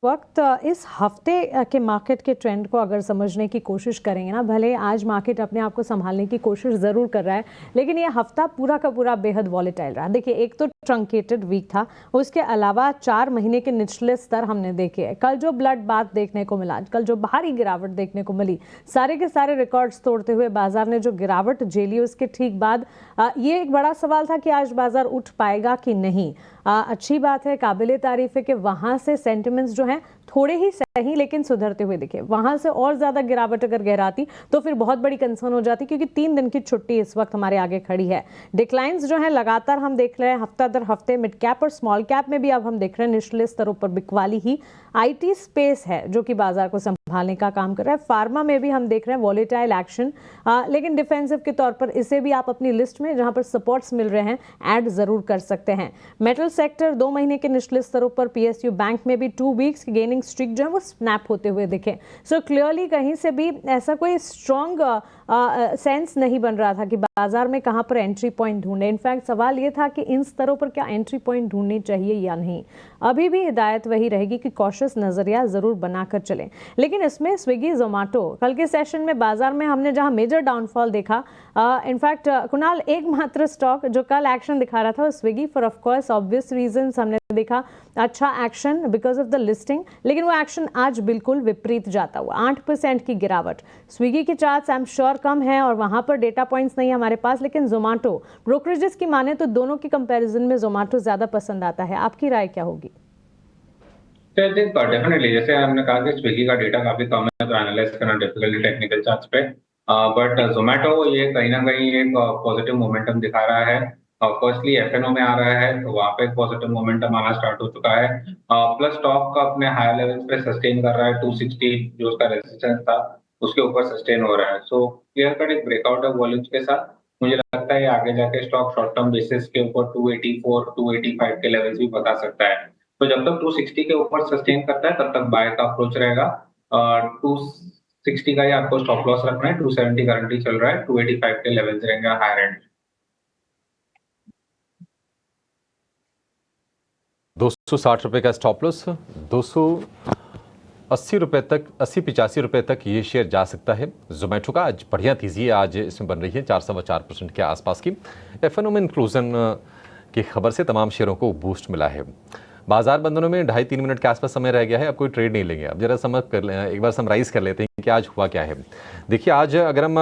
वक्त इस हफ्ते के मार्केट के ट्रेंड को अगर समझने की कोशिश करेंगे ना, भले आज मार्केट अपने आप को संभालने की कोशिश ज़रूर कर रहा है, लेकिन ये हफ्ता पूरा का पूरा बेहद वॉलेटाइल रहा। देखिए, एक तो ट्रंकेटेड वीक था, उसके अलावा 4 महीने के निचले स्तर हमने देखे। कल जो ब्लड बाथ देखने को मिला, कल जो भारी गिरावट देखने को मिली, सारे के सारे रिकॉर्ड्स तोड़ते हुए बाजार ने जो गिरावट झेली, उसके ठीक बाद ये एक बड़ा सवाल था कि आज बाजार उठ पाएगा कि नहीं। अच्छी बात है, काबिले तारीफ है कि वहाँ से सेंटिमेंट्स जो हैं थोड़े ही सही लेकिन सुधरते हुए दिखे। वहाँ से और ज़्यादा गिरावट अगर गहराती तो फिर बहुत बड़ी कंसर्न हो जाती, क्योंकि 3 दिन की छुट्टी इस वक्त हमारे आगे खड़ी है। डिक्लाइंस जो है लगातार हम देख रहे हैं, हफ्ता दर हफ्ते। मिड कैप और स्मॉल कैप में भी अब हम देख रहे हैं निचले स्तरों पर बिकवाली ही। IT स्पेस है जो कि बाजार को संभालने का काम कर रहा है। फार्मा में भी हम देख रहे हैं वॉलेटाइल एक्शन, लेकिन डिफेंसिव के तौर पर इसे भी आप अपनी लिस्ट में जहां पर सपोर्ट्स मिल रहे हैं ऐड जरूर कर सकते हैं। मेटल सेक्टर 2 महीने के निचले स्तरों पर। PSU बैंक में भी 2 वीक्स की गेनिंग स्ट्रिक जो है वो स्नैप होते हुए दिखे। सो क्लियरली कहीं से भी ऐसा कोई स्ट्रॉन्ग सेंस नहीं बन रहा था कि बाजार में कहां पर एंट्री पॉइंट ढूंढे। इनफैक्ट सवाल ये था कि इन स्तरों पर क्या एंट्री पॉइंट ढूंढनी चाहिए या नहीं। अभी भी हिदायत वही रहेगी कि कॉशियस नजरिया जरूर बनाकर चलें। लेकिन इसमें स्विगी, जोमेटो, कल के सेशन में बाजार में हमने जहां मेजर डाउनफॉल देखा, इनफैक्ट कुणाल, एकमात्र स्टॉक जो कल एक्शन दिखा रहा था वो Swiggy, for of course obvious reasons हमने देखा अच्छा action because of the listing, लेकिन वो एक्शन आज बिल्कुल विपरीत जाता हुआ। 8% की गिरावट। स्विगी के चार्ट्स आई एम श्योर कम है और वहां पर डेटा पॉइंट्स नहीं है हमारे पास, लेकिन जोमेटो ब्रोकरेजेस की माने तो दोनों के कंपैरिजन में जोमेटो ज्यादा पसंद आता है। आपकी राय क्या होगी? डेफिनेटली, जैसे हमने कहा कि स्विगी का डेटा काफी कम है तो एनालाइज करना डिफिकल्ट टेक्निकल चार्ट्स पे, बट जोमेटो ये कहीं ना कहीं एक पॉजिटिव मोमेंटम दिखा रहा है। फर्स्टली FNO में आ रहा है तो वहाँ पे पॉजिटिव मोमेंटम आना स्टार्ट हो चुका है। प्लस स्टॉक का अपने हायर लेवल्स पे सस्टेन कर रहा है। 260 जो उसका रेजिस्टेंस था उसके ऊपर सस्टेन हो रहा है। सो क्लियर कट एक ब्रेकआउट है वॉल्यूम्स के साथ। मुझे लगता है आगे जाके स्टॉक शॉर्ट टर्म बेसिस के ऊपर 284, 285 के लेवल्स भी बता सकता है। तो जब तक 260 के ऊपर सस्टेन करता है तब तक बाय का अप्रोच रहेगा। 260 का ही आपको स्टॉप लॉस रखना है। 270 करंटली चल रहा है, 285 के लेवल्स रहेंगे हायर एंड। 260 रुपए का स्टॉप लॉस, 280 रुपए तक, 80-85 रुपए तक ये शेयर जा सकता है। जोमेटो का आज बढ़िया तेजी आज इसमें बन रही है, 4.4% के आसपास की। FNO में इंक्लूजन की खबर से तमाम शेयरों को बूस्ट मिला है। बाजार बंधनों में 2.5-3 मिनट के आसपास समय रह गया है। अब कोई ट्रेड नहीं लेंगे। अब जरा एक बार समराइज कर लेते हैं कि आज हुआ क्या है। देखिए, आज अगर हम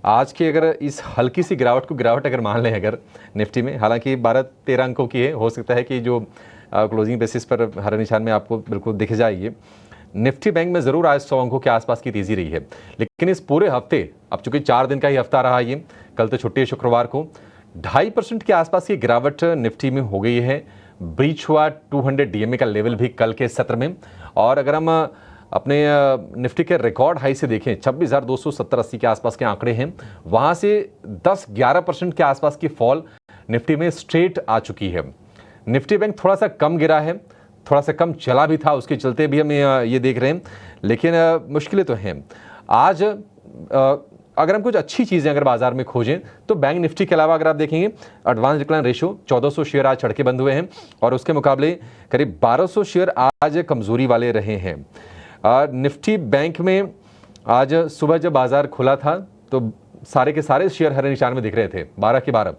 आज की अगर इस हल्की सी गिरावट अगर मान लें अगर निफ्टी में, हालांकि 12-13 अंकों की है, हो सकता है कि जो क्लोजिंग बेसिस पर हरे निशान में आपको बिल्कुल दिख जाएगी। निफ्टी बैंक में ज़रूर आज 100 अंकों के आसपास की तेज़ी रही है, लेकिन इस पूरे हफ्ते, अब चूंकि 4 दिन का ही हफ्ता रहा ये, कल तो छुट्टी है शुक्रवार को, 2.5% के आसपास की गिरावट निफ्टी में हो गई है। ब्रीच हुआ 200 DMA का लेवल भी कल के सत्र में। और अगर हम अपने निफ्टी के रिकॉर्ड हाई से देखें, 26,270-80 के आसपास के आंकड़े हैं, वहाँ से 10-11% के आसपास की फॉल निफ्टी में स्ट्रेट आ चुकी है। निफ्टी बैंक थोड़ा सा कम गिरा है, थोड़ा सा कम चला भी था, उसके चलते भी हम ये देख रहे हैं, लेकिन मुश्किलें तो हैं। आज अगर हम कुछ अच्छी चीज़ें अगर बाजार में खोजें तो बैंक निफ्टी के अलावा अगर आप देखेंगे, एडवांस डिक्लाइन रेशियो 1400 शेयर आज चढ़ के बंद हुए हैं और उसके मुकाबले करीब 1200 शेयर आज कमजोरी वाले रहे हैं। निफ्टी बैंक में आज सुबह जब बाजार खुला था तो सारे के सारे शेयर हरे निशान में दिख रहे थे, 12 के 12।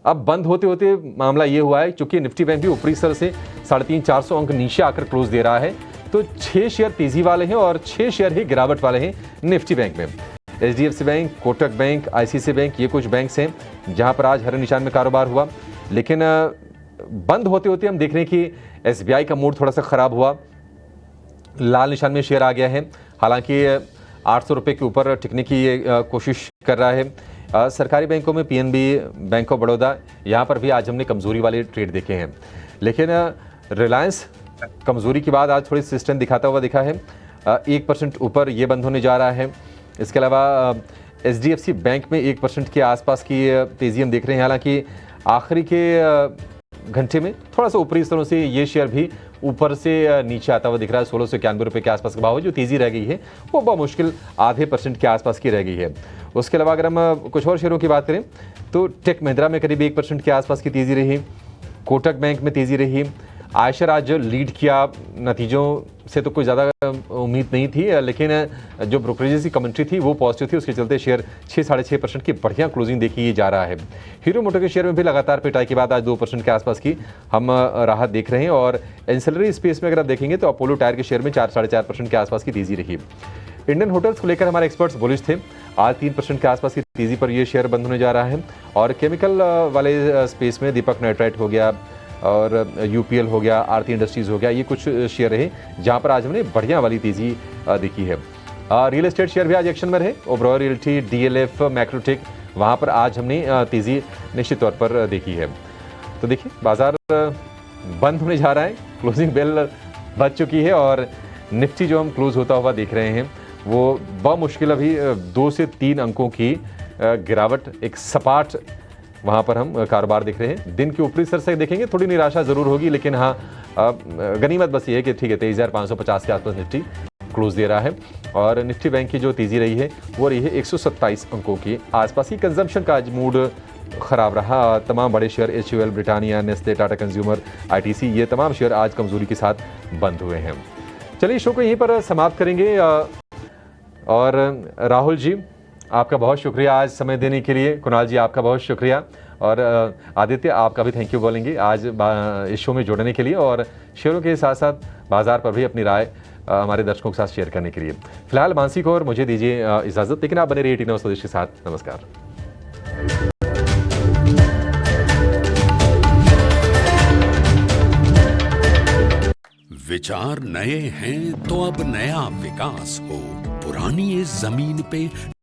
अब बंद होते होते मामला ये हुआ है, चूंकि निफ्टी बैंक भी ऊपरी स्तर से 350-400 अंक नीचे आकर क्लोज दे रहा है, तो 6 शेयर तेजी वाले हैं और 6 शेयर ही गिरावट वाले हैं निफ्टी बैंक में। HDFC bank, Kotak bank, ICICI bank, ये कुछ बैंक्स हैं जहां पर आज हरे निशान में कारोबार हुआ। लेकिन बंद होते होते हम देख रहे हैं कि SBI का मूड थोड़ा सा खराब हुआ, लाल निशान में शेयर आ गया है। हालांकि 800 रुपये के ऊपर टिकने की कोशिश कर रहा है। सरकारी बैंकों में PNB, बैंक ऑफ बड़ौदा, यहाँ पर भी आज हमने कमजोरी वाले ट्रेड देखे हैं। लेकिन रिलायंस कमजोरी के बाद आज थोड़ी सिस्टम दिखाता हुआ दिखा है। 1% ऊपर ये बंद होने जा रहा है। इसके अलावा HDFC बैंक में 1% के आसपास की तेज़ी हम देख रहे हैं। हालांकि आखिरी के घंटे में थोड़ा सा ऊपरी स्तरों से ये शेयर भी ऊपर से नीचे आता हुआ दिख रहा है। 1691 रुपये के आसपास का भाव है। जो तेज़ी रह गई है वो बहुत मुश्किल आधे % के आसपास की रह गई है। उसके अलावा अगर हम कुछ और शेयरों की बात करें तो टेक महिंद्रा में करीब 1% के आसपास की तेज़ी रही। कोटक बैंक में तेज़ी रही। आयशर आज लीड किया, नतीजों से तो कोई ज़्यादा उम्मीद नहीं थी, लेकिन जो ब्रोकरेज की कमेंट्री थी वो पॉजिटिव थी। उसके चलते शेयर 6-6.5% की बढ़िया क्लोजिंग देखी जा रहा है। हीरो मोटर के शेयर में भी लगातार पिटाई के बाद आज 2% के आसपास की हम राहत देख रहे हैं। और एंसिलरी स्पेस में अगर आप देखेंगे तो अपोलो टायर के शेयर में 4-4.5% के आसपास की तेज़ी रही। इंडियन होटल्स को लेकर हमारे एक्सपर्ट्स बुलिश थे। आज 3% के आसपास की तेज़ी पर ये शेयर बंद होने जा रहा है। और केमिकल वाले स्पेस में दीपक नाइट्राइट हो गया और UPL हो गया, आरती इंडस्ट्रीज़ हो गया, ये कुछ शेयर रहे जहां पर आज हमने बढ़िया वाली तेज़ी देखी है। रियल एस्टेट शेयर भी आज एक्शन में रहे। ओबरॉय रियल्टी, DLF, मैक्रोटेक, वहां पर आज हमने तेज़ी निश्चित तौर पर देखी है। तो देखिए बाजार बंद होने जा रहा है, क्लोजिंग बेल बज चुकी है और निफ्टी जो हम क्लोज होता हुआ देख रहे हैं वो बमुश्किल अभी 2 से 3 अंकों की गिरावट, एक सपाट वहाँ पर हम कारोबार देख रहे हैं। दिन के ऊपरी स्तर से देखेंगे थोड़ी निराशा ज़रूर होगी, लेकिन हाँ गनीमत बस ये है कि ठीक है 23,550 के आसपास निफ्टी क्लोज दे रहा है। और निफ्टी बैंक की जो तेज़ी रही है वो रही है 127 अंकों की आसपास की। कंजम्पशन का आज मूड ख़राब रहा। तमाम बड़े share HUL, Britannia, Nestle, Tata consumer, ITC, ये तमाम शेयर आज कमज़ोरी के साथ बंद हुए हैं। चलिए शो को यहीं पर समाप्त करेंगे। और राहुल जी आपका बहुत शुक्रिया आज समय देने के लिए। कुणाल जी आपका बहुत शुक्रिया। और आदित्य आपका भी थैंक यू बोलेंगे आज इस शो में जुड़ने के लिए और शेयरों के साथ साथ बाजार पर भी अपनी राय हमारे दर्शकों के साथ शेयर करने के लिए। फिलहाल मानसी को और मुझे दीजिए इजाज़त, लेकिन आप बने रहिए 18 स्वदेश के साथ। नमस्कार। विचार नए हैं तो अब नया विकास हो। पुरानी इस जमीन पे